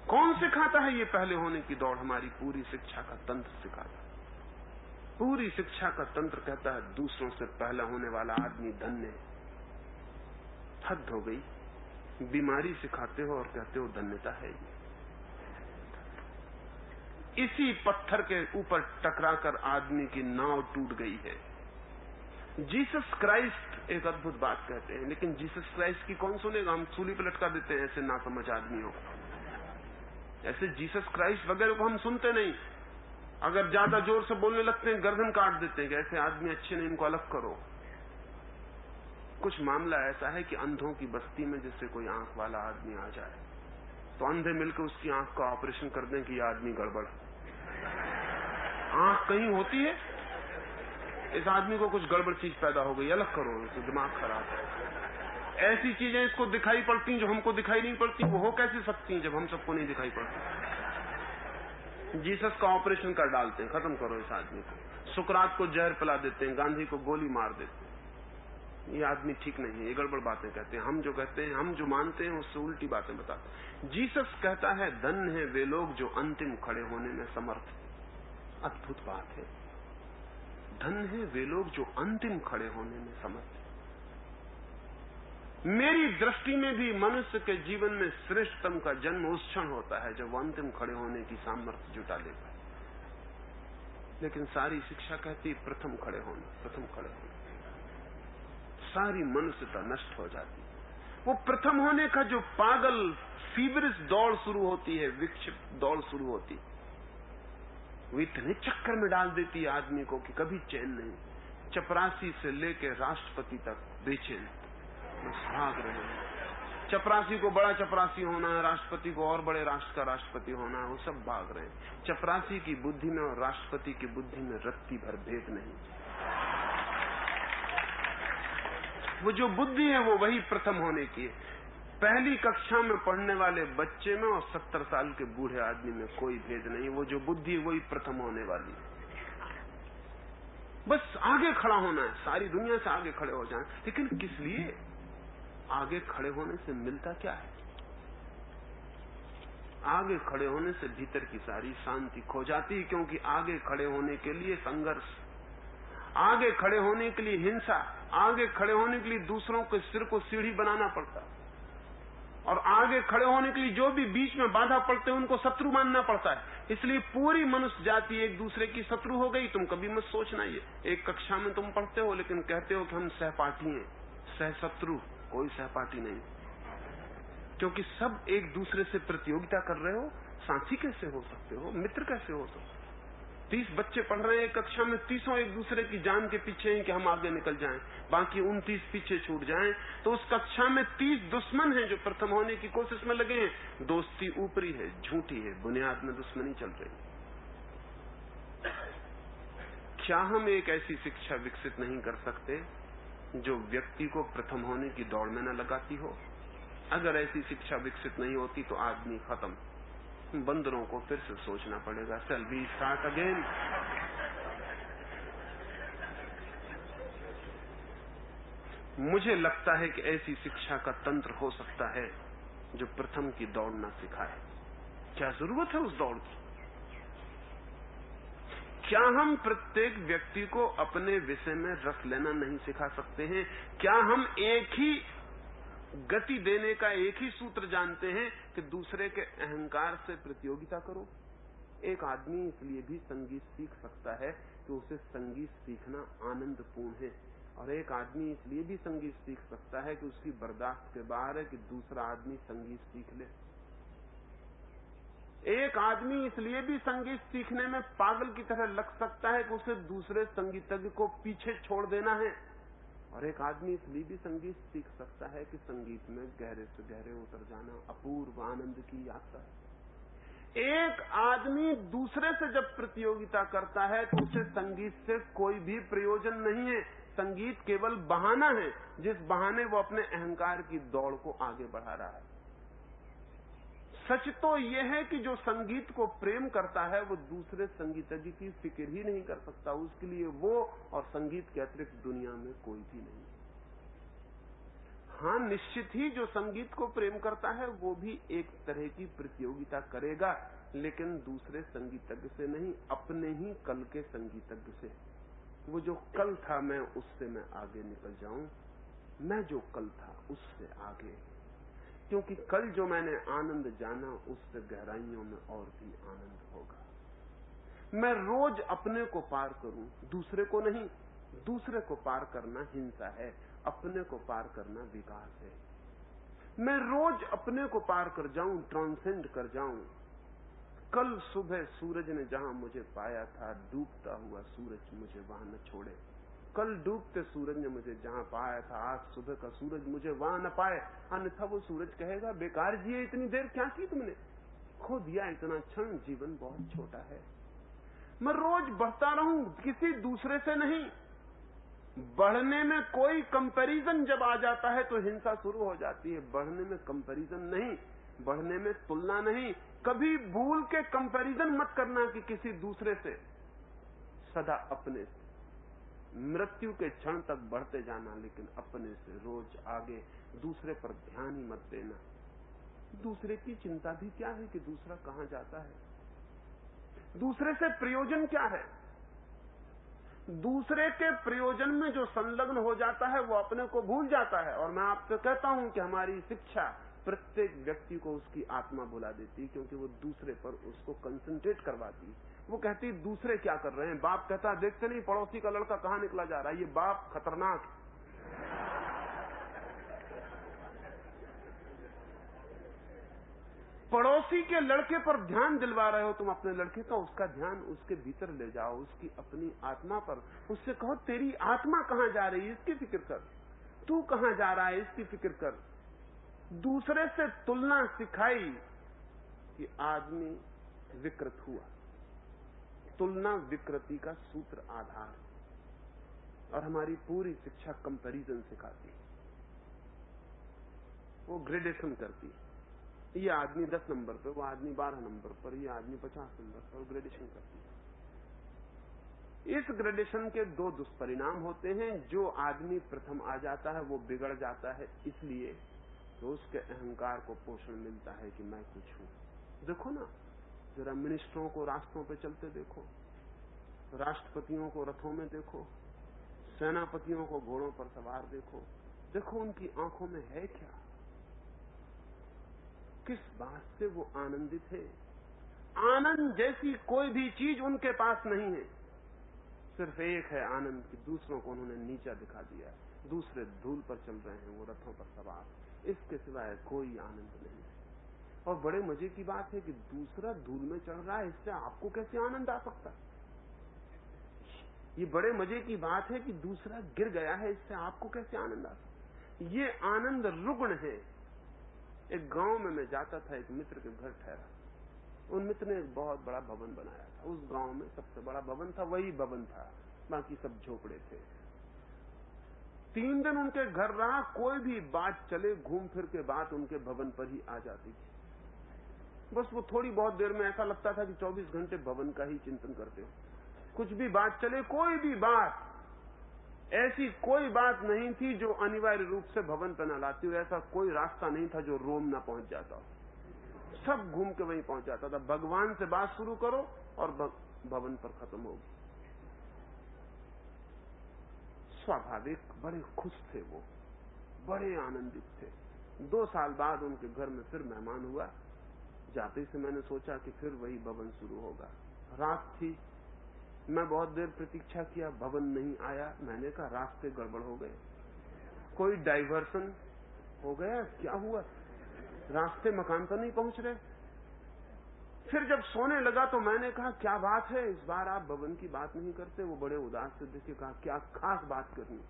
कौन सिखाता है ये पहले होने की दौड़? हमारी पूरी शिक्षा का तंत्र सिखाता है। पूरी शिक्षा का तंत्र कहता है दूसरों से पहला होने वाला आदमी धन्य है। हद हो गई, बीमारी सिखाते हो और कहते हो धन्यता है। ये इसी पत्थर के ऊपर टकराकर आदमी की नाव टूट गई है। जीसस क्राइस्ट एक अद्भुत बात कहते हैं, लेकिन जीसस क्राइस्ट की कौन सुनेगा? हम सूली पे लटका देते हैं ऐसे नासमझ आदमियों को। ऐसे जीसस क्राइस्ट वगैरह को हम सुनते नहीं। अगर ज्यादा जोर से बोलने लगते हैं गर्दन काट देते हैं कि ऐसे आदमी अच्छे नहीं, इनको अलग करो। कुछ मामला ऐसा है कि अंधों की बस्ती में जैसे कोई आंख वाला आदमी आ जाए तो अंधे मिलकर उसकी आंख का ऑपरेशन कर दें कि यह आदमी गड़बड़, आंख कहीं होती है, इस आदमी को कुछ गड़बड़ चीज पैदा हो गई, अलग करो, इससे दिमाग खराब है। ऐसी चीजें इसको दिखाई पड़ती जो हमको दिखाई नहीं पड़ती, वो हो कैसे सकती हैं जब हम सबको नहीं दिखाई पड़ती। जीसस का ऑपरेशन कर डालते हैं, खत्म करो इस आदमी को। सुकरात को जहर पिला देते हैं, गांधी को गोली मार देते हैं। ये आदमी ठीक नहीं है, ये गड़बड़ बातें कहते हैं। हम जो कहते हैं, हम जो मानते हैं उससे उल्टी बातें बताते हैं। जीसस कहता है धन्य है वे लोग जो अंतिम खड़े होने में समर्थ हैं। अद्भुत बात है, धन्य है वे लोग जो अंतिम खड़े होने में समर्थ हैं। मेरी दृष्टि में भी मनुष्य के जीवन में श्रेष्ठतम का जन्म उस क्षण होता है जब वो अंतिम खड़े होने की सामर्थ्य जुटा लेता है। लेकिन सारी शिक्षा कहती प्रथम खड़े होना, प्रथम खड़े होना। सारी मनुष्यता नष्ट हो जाती। वो प्रथम होने का जो पागल फीवरिश दौड़ शुरू होती है, विक्षिप्त दौड़ शुरू होती, वो इतने चक्कर में डाल देती है आदमी को कि कभी चैन नहीं। चपरासी से लेकर राष्ट्रपति तक बेचैन, बस भाग रहे हैं, चपरासी को बड़ा चपरासी होना है, राष्ट्रपति को और बड़े राष्ट्र का राष्ट्रपति होना है, वो सब भाग रहे हैं। चपरासी की बुद्धि में और राष्ट्रपति की बुद्धि में रत्ती भर भेद नहीं। वो जो बुद्धि है वो वही प्रथम होने की है। पहली कक्षा में पढ़ने वाले बच्चे में और 70 साल के बूढ़े आदमी में कोई भेद नहीं। वो जो बुद्धि वही प्रथम होने वाली है। बस आगे खड़ा होना है, सारी दुनिया से आगे खड़े हो जाएं। लेकिन किस लिए? आगे खड़े होने से मिलता क्या है? आगे खड़े होने से भीतर की सारी शांति खो जाती है, क्योंकि आगे खड़े होने के लिए संघर्ष, आगे खड़े होने के लिए हिंसा, आगे खड़े होने के लिए दूसरों के सिर को सीढ़ी बनाना पड़ता, और आगे खड़े होने के लिए जो भी बीच में बाधा पड़ते हैं उनको शत्रु मानना पड़ता है। इसलिए पूरी मनुष्य जाति एक दूसरे की शत्रु हो गई। तुम कभी मत सोचना ये, एक कक्षा में तुम पढ़ते हो लेकिन कहते हो कि हम सहपाठी हैं, सहशत्रु। कोई सहपाठी नहीं, क्योंकि सब एक दूसरे से प्रतियोगिता कर रहे हो। साथी कैसे हो सकते हो? मित्र कैसे हो सकते हो? 30 बच्चे पढ़ रहे हैं एक कक्षा में, 30 एक दूसरे की जान के पीछे हैं कि हम आगे निकल जाएं, बाकी 29 पीछे छूट जाएं। तो उस कक्षा में 30 दुश्मन हैं जो प्रथम होने की कोशिश में लगे हैं। दोस्ती ऊपरी है, झूठी है, बुनियाद में दुश्मनी चल रही। क्या हम एक ऐसी शिक्षा विकसित नहीं कर सकते जो व्यक्ति को प्रथम होने की दौड़ में न लगाती हो? अगर ऐसी शिक्षा विकसित नहीं होती तो आदमी खत्म। बंदरों को फिर से सोचना पड़ेगा, शैल वी स्टार्ट अगेन। मुझे लगता है कि ऐसी शिक्षा का तंत्र हो सकता है जो प्रथम की दौड़ न सिखाए। क्या जरूरत है उस दौड़ की? क्या हम प्रत्येक व्यक्ति को अपने विषय में रस लेना नहीं सिखा सकते हैं? क्या हम एक ही गति देने का एक ही सूत्र जानते हैं कि दूसरे के अहंकार से प्रतियोगिता करो? एक आदमी इसलिए भी संगीत सीख सकता है कि उसे संगीत सीखना आनंदपूर्ण है, और एक आदमी इसलिए भी संगीत सीख सकता है कि उसकी बर्दाश्त के बाहर है कि दूसरा आदमी संगीत सीख ले। एक आदमी इसलिए भी संगीत सीखने में पागल की तरह लग सकता है कि उसे दूसरे संगीतज्ञ को पीछे छोड़ देना है, और एक आदमी इसलिए भी संगीत सीख सकता है कि संगीत में गहरे से गहरे उतर जाना अपूर्व आनंद की यात्रा है। एक आदमी दूसरे से जब प्रतियोगिता करता है तो उसे संगीत से कोई भी प्रयोजन नहीं है। संगीत केवल बहाना है, जिस बहाने वो अपने अहंकार की दौड़ को आगे बढ़ा रहा है। सच तो यह है कि जो संगीत को प्रेम करता है वो दूसरे संगीतज्ञ की फिक्र ही नहीं कर सकता। उसके लिए वो और संगीत के अतिरिक्त दुनिया में कोई भी नहीं। हाँ, निश्चित ही जो संगीत को प्रेम करता है वो भी एक तरह की प्रतियोगिता करेगा, लेकिन दूसरे संगीतज्ञ से नहीं, अपने ही कल के संगीतज्ञ से। वो जो कल था मैं उससे मैं आगे निकल जाऊं, मैं जो कल था उससे आगे, क्योंकि कल जो मैंने आनंद जाना उससे गहराइयों में और भी आनंद होगा। मैं रोज अपने को पार करूं, दूसरे को नहीं। दूसरे को पार करना हिंसा है, अपने को पार करना विकास है। मैं रोज अपने को पार कर जाऊं, ट्रांसेंड कर जाऊं। कल सुबह सूरज ने जहां मुझे पाया था, डूबता हुआ सूरज मुझे वहां न छोड़े। कल डूबते सूरज ने मुझे जहां पाया था, आज सुबह का सूरज मुझे वहां न पाए। अन्यथा वो सूरज कहेगा, बेकार जिए, इतनी देर क्या की तुमने, खो दिया इतना क्षण, जीवन बहुत छोटा है। मैं रोज बढ़ता रहूं, किसी दूसरे से नहीं। बढ़ने में कोई कंपैरिजन जब आ जाता है तो हिंसा शुरू हो जाती है। बढ़ने में कंपैरिजन नहीं, बढ़ने में तुलना नहीं। कभी भूल के कंपैरिजन मत करना कि किसी दूसरे से, सदा अपने से। मृत्यु के क्षण तक बढ़ते जाना, लेकिन अपने से रोज आगे। दूसरे पर ध्यान ही मत देना। दूसरे की चिंता भी क्या है कि दूसरा कहां जाता है? दूसरे से प्रयोजन क्या है? दूसरे के प्रयोजन में जो संलग्न हो जाता है वो अपने को भूल जाता है। और मैं आपसे कहता हूं कि हमारी शिक्षा प्रत्येक व्यक्ति को उसकी आत्मा भुला देती है, क्योंकि वो दूसरे पर उसको कंसंट्रेट करवाती है। वो कहती है दूसरे क्या कर रहे हैं। बाप कहता है देखते नहीं पड़ोसी का लड़का कहां निकला जा रहा है। ये बाप खतरनाक। पड़ोसी के लड़के पर ध्यान दिलवा रहे हो तुम अपने लड़के का, उसका ध्यान उसके भीतर ले जाओ, उसकी अपनी आत्मा पर। उससे कहो तेरी आत्मा कहां जा रही है, इसकी फिक्र कर। तू कहां जा रहा है, इसकी फिक्र कर। दूसरे से तुलना सिखाई कि आदमी विकृत हुआ। तुलना विकृति का सूत्र आधार है, और हमारी पूरी शिक्षा कंपैरिजन सिखाती है। वो ग्रेडेशन करती है। ये आदमी 10 नंबर पे, वो आदमी 12 नंबर पर, ये आदमी 50 नंबर पर, ग्रेडेशन करती है। इस ग्रेडेशन के 2 दुष्परिणाम होते हैं। जो आदमी प्रथम आ जाता है वो बिगड़ जाता है, इसलिए तो उसके अहंकार को पोषण मिलता है कि मैं कुछ हूं। देखो ना, जरा मिनिस्टरों को रास्तों पे चलते देखो, राष्ट्रपतियों को रथों में देखो, सेनापतियों को घोड़ों पर सवार देखो। देखो उनकी आंखों में है क्या, किस बात से वो आनंदित है। आनंद जैसी कोई भी चीज उनके पास नहीं है। सिर्फ एक है आनंद कि दूसरों को उन्होंने नीचा दिखा दिया, दूसरे धूल पर चल रहे हैं, वो रथों पर सवार। इसके सिवाय कोई आनंद नहीं है। और बड़े मजे की बात है कि दूसरा धूल में चढ़ रहा है, इससे आपको कैसे आनंद आ सकता है? ये बड़े मजे की बात है कि दूसरा गिर गया है, इससे आपको कैसे आनंद आ सकता है? ये आनंद रुग्ण है। एक गांव में मैं जाता था, एक मित्र के घर ठहरा। उन मित्र ने एक बहुत बड़ा भवन बनाया था। उस गांव में सबसे बड़ा भवन था, वही भवन था, बाकी सब झोपड़े थे। 3 दिन उनके घर रहा, कोई भी बात चले घूम फिर के बात उनके भवन पर ही आ जाती थी। बस वो थोड़ी बहुत देर में ऐसा लगता था कि 24 घंटे भवन का ही चिंतन करते हो। कुछ भी बात चले, कोई भी बात, ऐसी कोई बात नहीं थी जो अनिवार्य रूप से भवन पर न लाती हो। ऐसा कोई रास्ता नहीं था जो रोम न पहुंच जाता हो। सब घूम के वहीं पहुंच जाता था। भगवान से बात शुरू करो और भवन पर खत्म होगी। स्वाभाविक बड़े खुश थे वो, बड़े आनंदित थे। 2 साल बाद उनके घर में फिर मेहमान हुआ। जाते से मैंने सोचा कि फिर वही भवन शुरू होगा। रात थी, मैं बहुत देर प्रतीक्षा किया, भवन नहीं आया। मैंने कहा रास्ते गड़बड़ हो गए, कोई डाइवर्सन हो गया, क्या हुआ, रास्ते मकान पर नहीं पहुंच रहे। फिर जब सोने लगा तो मैंने कहा क्या बात है, इस बार आप भवन की बात नहीं करते? वो बड़े उदास से देखे, कहा क्या खास बात करनी?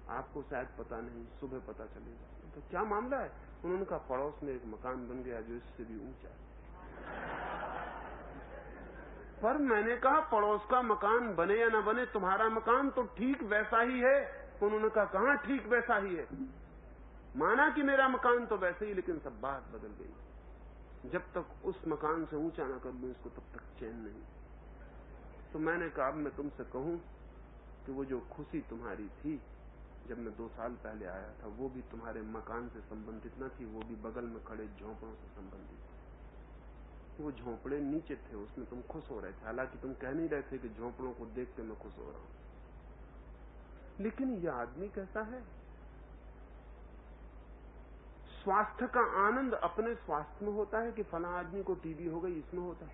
आपको शायद पता नहीं, सुबह पता चलेगा। तो क्या मामला है? उन्होंने कहा पड़ोस में एक मकान बन गया जो इससे भी ऊंचा है। पर मैंने कहा पड़ोस का मकान बने या न बने, तुम्हारा मकान तो ठीक वैसा ही है। उन्होंने कहा कहां ठीक वैसा ही है, माना कि मेरा मकान तो वैसे ही, लेकिन सब बात बदल गई। जब तक उस मकान से ऊंचा न कर लूं इसको तब तक चैन नहीं। तो मैंने कहा अब मैं तुमसे कहूं कि वो जो खुशी तुम्हारी थी जब मैं 2 साल पहले आया था, वो भी तुम्हारे मकान से संबंधित न थी, वो भी बगल में खड़े झोंपड़ों से संबंधित थी। वो झोंपड़े नीचे थे, उसमें तुम खुश हो रहे थे। हालांकि तुम कह नहीं रहे थे कि झोंपड़ों को देख के मैं खुश हो रहा हूं। लेकिन यह आदमी कैसा है? स्वास्थ्य का आनंद अपने स्वास्थ्य में होता है कि फला आदमी को टीबी हो गई, इसमें होता है।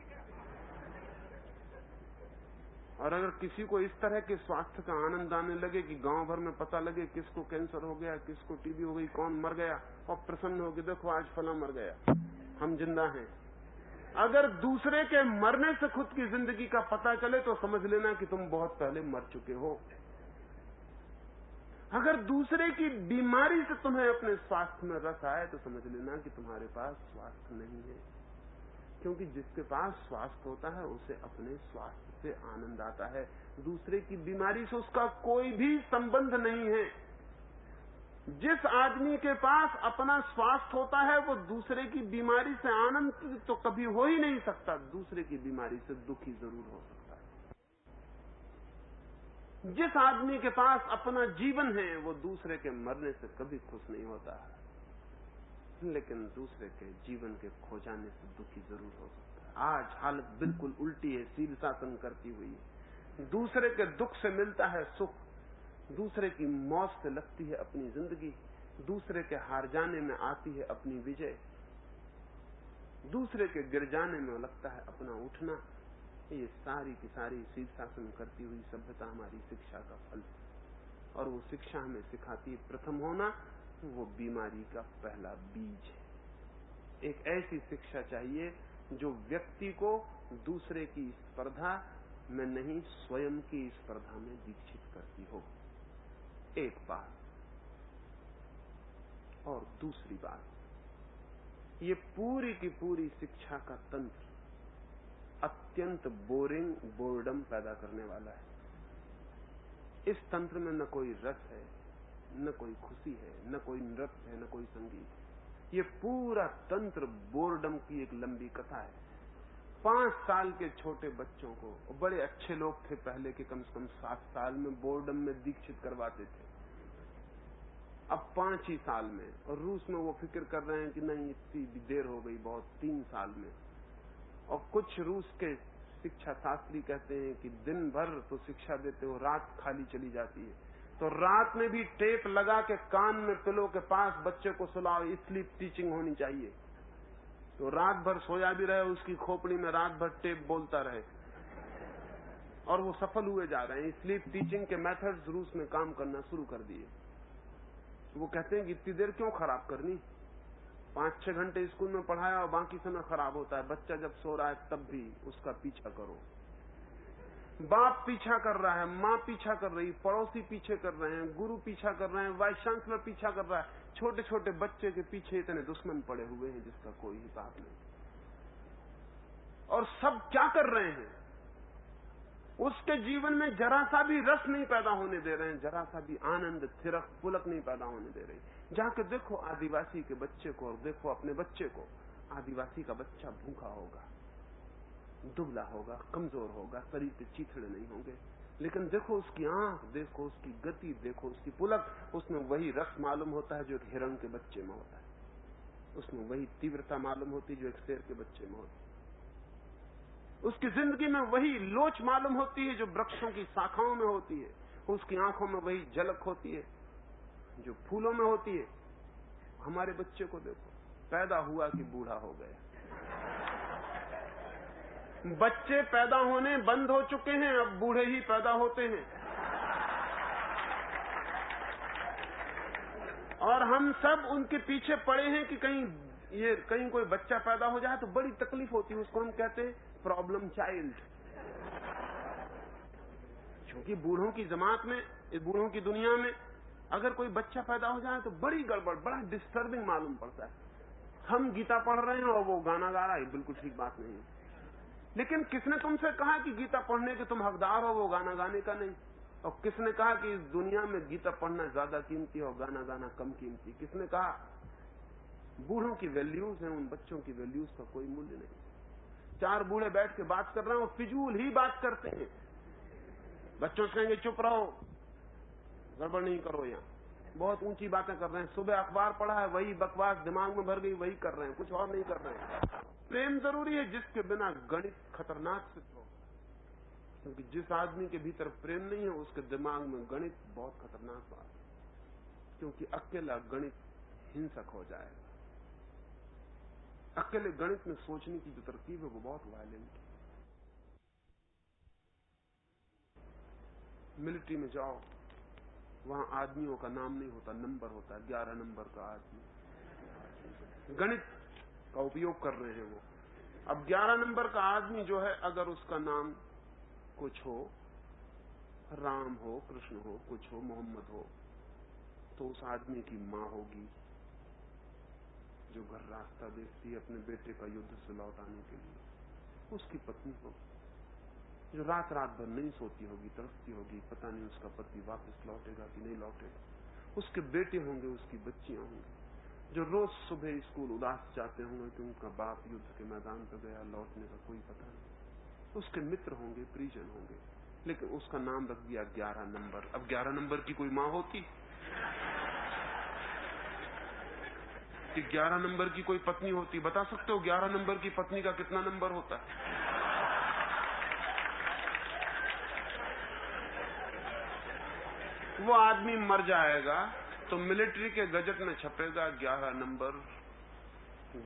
और अगर किसी को इस तरह के स्वास्थ्य का आनंद आने लगे कि गांव भर में पता लगे किसको कैंसर हो गया, किसको टीबी हो गई, कौन मर गया, और प्रसन्न हो गए, देखो आज फला मर गया, हम जिंदा हैं। अगर दूसरे के मरने से खुद की जिंदगी का पता चले तो समझ लेना कि तुम बहुत पहले मर चुके हो। अगर दूसरे की बीमारी से तुम्हें अपने स्वास्थ्य में रस आए तो समझ लेना कि तुम्हारे पास स्वास्थ्य नहीं है। क्योंकि जिसके पास स्वास्थ्य होता है उसे अपने स्वास्थ्य से आनंद आता है, दूसरे की बीमारी से उसका कोई भी संबंध नहीं है। जिस आदमी के पास अपना स्वास्थ्य होता है वो दूसरे की बीमारी से आनंद तो कभी हो ही नहीं सकता, दूसरे की बीमारी से दुखी जरूर हो सकता है। जिस आदमी के पास अपना जीवन है वो दूसरे के मरने से कभी खुश नहीं होता, लेकिन दूसरे के जीवन के खो जाने से दुखी जरूर हो सकता है। आज हालत बिल्कुल उल्टी है, शीर्षासन करती हुई है। दूसरे के दुख से मिलता है सुख, दूसरे की मौत से लगती है अपनी जिंदगी, दूसरे के हार जाने में आती है अपनी विजय, दूसरे के गिर जाने में लगता है अपना उठना। ये सारी की सारी शीर्षासन करती हुई सभ्यता हमारी शिक्षा का फल है। और वो शिक्षा हमें सिखाती है प्रथम होना वो बीमारी का पहला बीज है। एक ऐसी शिक्षा चाहिए जो व्यक्ति को दूसरे की स्पर्धा में नहीं, स्वयं की स्पर्धा में दीक्षित करती हो। एक बात। और दूसरी बात, ये पूरी की पूरी शिक्षा का तंत्र अत्यंत बोरिंग, बोर्डम पैदा करने वाला है। इस तंत्र में न कोई रस है, न कोई खुशी है, न कोई नृत्य है, न कोई संगीत। ये पूरा तंत्र बोर्डम की एक लंबी कथा है। 5 साल के छोटे बच्चों को, बड़े अच्छे लोग थे पहले के, कम से कम 7 साल में बोर्डम में दीक्षित करवाते थे। अब 5 ही साल में, और रूस में वो फिक्र कर रहे हैं कि नहीं इतनी देर हो गई बहुत, 3 साल में। और कुछ रूस के शिक्षा शास्त्री कहते हैं कि दिन भर तो शिक्षा देते हो, रात खाली चली जाती है, तो रात में भी टेप लगा के कान में पिलो के पास बच्चे को सुलाओ, स्लीप टीचिंग होनी चाहिए। तो रात भर सोया भी रहे, उसकी खोपड़ी में रात भर टेप बोलता रहे, और वो सफल हुए जा रहे हैं। स्लीप टीचिंग के मेथड्स रूस में काम करना शुरू कर दिए। वो कहते हैं कि इतनी देर क्यों खराब करनी, 5-6 घंटे स्कूल में पढ़ाया और बाकी समय खराब होता है। बच्चा जब सो रहा है तब भी उसका पीछा करो। बाप पीछा कर रहा है, माँ पीछा कर रही, पड़ोसी पीछे कर रहे हैं, गुरु पीछा कर रहे हैं, वाइस चांसलर पीछा कर रहा है। छोटे छोटे बच्चे के पीछे इतने दुश्मन पड़े हुए हैं जिसका कोई हिसाब नहीं। और सब क्या कर रहे हैं? उसके जीवन में जरा सा भी रस नहीं पैदा होने दे रहे हैं, जरा सा भी आनंद, थिरक, पुलक नहीं पैदा होने दे रहे। जाके देखो आदिवासी के बच्चे को और देखो अपने बच्चे को। आदिवासी का बच्चा भूखा होगा, दुबला होगा, कमजोर होगा, शरीर पे चीथड़े नहीं होंगे, लेकिन देखो उसकी आंख, देखो उसकी गति, देखो उसकी पुलक, उसमें वही रस मालूम होता है जो एक हिरण के बच्चे में होता है, उसमें वही तीव्रता मालूम होती है जो एक शेर के बच्चे में होती है, उसकी जिंदगी में वही लोच मालूम होती है जो वृक्षों की शाखाओं में होती है, उसकी आंखों में वही झलक होती है जो फूलों में होती है। हमारे बच्चे को देखो, पैदा हुआ कि बूढ़ा हो गया। बच्चे पैदा होने बंद हो चुके हैं, अब बूढ़े ही पैदा होते हैं। और हम सब उनके पीछे पड़े हैं कि कहीं कोई बच्चा पैदा हो जाए तो बड़ी तकलीफ होती है। उसको हम कहते हैं प्रॉब्लम चाइल्ड। क्योंकि बूढ़ों की जमात में, इस बूढ़ों की दुनिया में अगर कोई बच्चा पैदा हो जाए तो बड़ी गड़बड़, बड़ा डिस्टर्बिंग मालूम पड़ता है। हम गीता पढ़ रहे हैं और वो गाना गा रहा है, बिल्कुल ठीक बात नहीं है। लेकिन किसने तुमसे कहा कि गीता पढ़ने के तुम हकदार हो, वो गाना गाने का नहीं? और किसने कहा कि इस दुनिया में गीता पढ़ना ज्यादा कीमती और गाना गाना कम कीमती? किसने कहा? बूढ़ों की वैल्यूज हैं, उन बच्चों की वैल्यूज का कोई मूल्य नहीं। 4 बूढ़े बैठ के बात कर रहे हैं और फिजूल ही बात करते हैं। बच्चों से कहेंगे चुप रहो, गड़बड़ नहीं करो, यहाँ बहुत ऊंची बातें कर रहे हैं। सुबह अखबार पढ़ा है, वही बकवास दिमाग में भर गई, वही कर रहे हैं, कुछ और नहीं कर रहे हैं। प्रेम जरूरी है, जिसके बिना गणित खतरनाक सिद्ध हो, क्योंकि जिस आदमी के भीतर प्रेम नहीं है उसके दिमाग में गणित बहुत खतरनाक बात है, क्योंकि अकेला गणित हिंसक हो जाएगा। अकेले गणित में सोचने की जो तरकीब है वो बहुत वायलेंट है। मिलिट्री में जाओ, वहां आदमियों का नाम नहीं होता, नंबर होता है। 11 नंबर का आदमी, गणित का उपयोग कर रहे हैं वो। अब 11 नंबर का आदमी जो है, अगर उसका नाम कुछ हो, राम हो, कृष्ण हो, कुछ हो, मोहम्मद हो, तो उस आदमी की मां होगी जो घर रास्ता देखती है अपने बेटे का युद्ध से लौटाने के लिए। उसकी पत्नी होगी जो रात रात भर नहीं सोती होगी, तरसती होगी, पता नहीं उसका पति वापस लौटेगा कि नहीं लौटेगा। उसके बेटे होंगे, उसकी बच्चियां होंगी जो रोज सुबह स्कूल उदास जाते होंगे कि उनका बाप युद्ध के मैदान पर गया, लौटने का कोई पता नहीं। उसके मित्र होंगे, परिजन होंगे, लेकिन उसका नाम रख दिया 11 नंबर। अब 11 नंबर की कोई मां होती कि 11 नंबर की कोई पत्नी होती? बता सकते हो 11 नंबर की पत्नी का कितना नंबर होता है? वो आदमी मर जाएगा तो मिलिट्री के गजट में छपेगा 11 नंबर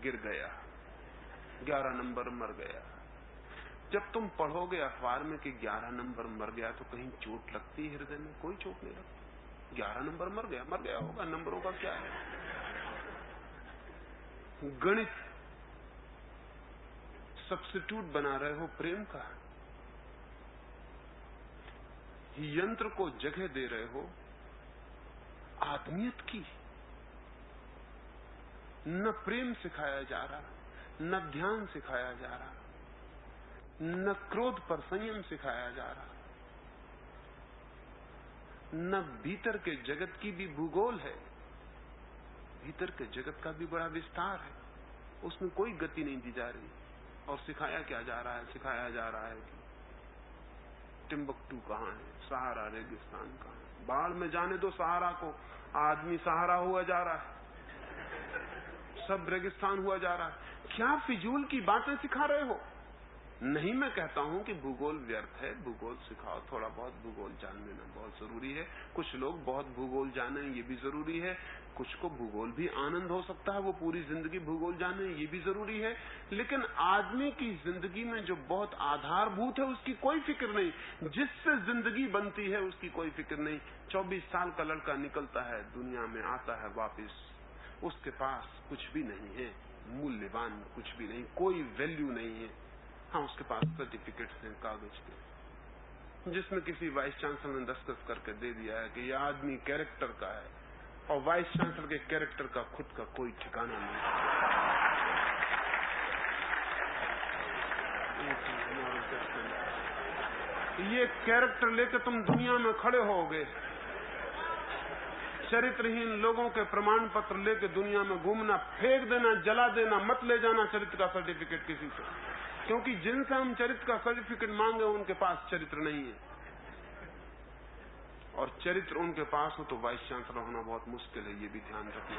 गिर गया, 11 नंबर मर गया। जब तुम पढ़ोगे अखबार में कि 11 नंबर मर गया तो कहीं चोट लगती है हृदय में? कोई चोट नहीं लगती। 11 नंबर मर गया होगा, नंबरों का क्या है। गणित सब्स्टिट्यूट बना रहे हो प्रेम का, यंत्र को जगह दे रहे हो आत्मीयत की। न प्रेम सिखाया जा रहा, न ध्यान सिखाया जा रहा, न क्रोध पर संयम सिखाया जा रहा, न भीतर के जगत की भी भूगोल है। भीतर के जगत का भी बड़ा विस्तार है, उसमें कोई गति नहीं दी जा रही। और सिखाया क्या जा रहा है? सिखाया जा रहा है कि टिम्बकटू कहाँ है, सहारा रेगिस्तान कहाँ है, बाढ़ में जाने दो सहारा को, आदमी सहारा हुआ जा रहा है, सब रेगिस्तान हुआ जा रहा है। क्या फिजूल की बातें सिखा रहे हो? नहीं, मैं कहता हूं कि भूगोल व्यर्थ है, भूगोल सिखाओ, थोड़ा बहुत भूगोल जान लेना बहुत जरूरी है। कुछ लोग बहुत भूगोल जाने, ये भी जरूरी है। कुछ को भूगोल भी आनंद हो सकता है, वो पूरी जिंदगी भूगोल जाने, ये भी जरूरी है। लेकिन आदमी की जिंदगी में जो बहुत आधारभूत है उसकी कोई फिक्र नहीं, जिससे जिंदगी बनती है उसकी कोई फिक्र नहीं। 24 साल का लड़का निकलता है, दुनिया में आता है वापिस, उसके पास कुछ भी नहीं है, मूल्यवान कुछ भी नहीं, कोई वैल्यू नहीं है। हाँ, उसके पास सर्टिफिकेट्स हैं कागज के, जिसमें किसी वाइस चांसलर ने दस्तखत करके दे दिया है कि यह आदमी कैरेक्टर का है, और वाइस चांसलर के कैरेक्टर का खुद का कोई ठिकाना नहीं। ये कैरेक्टर लेकर तुम दुनिया में खड़े होगे, चरित्रहीन लोगों के प्रमाण पत्र लेकर दुनिया में घूमना, फेंक देना, जला देना, मत ले जाना चरित्र का सर्टिफिकेट किसी से, क्योंकि जिनसे हम चरित्र का सर्टिफिकेट मांगे उनके पास चरित्र नहीं है, और चरित्र उनके पास हो तो वाइस चांसलर होना बहुत मुश्किल है, ये भी ध्यान रखना।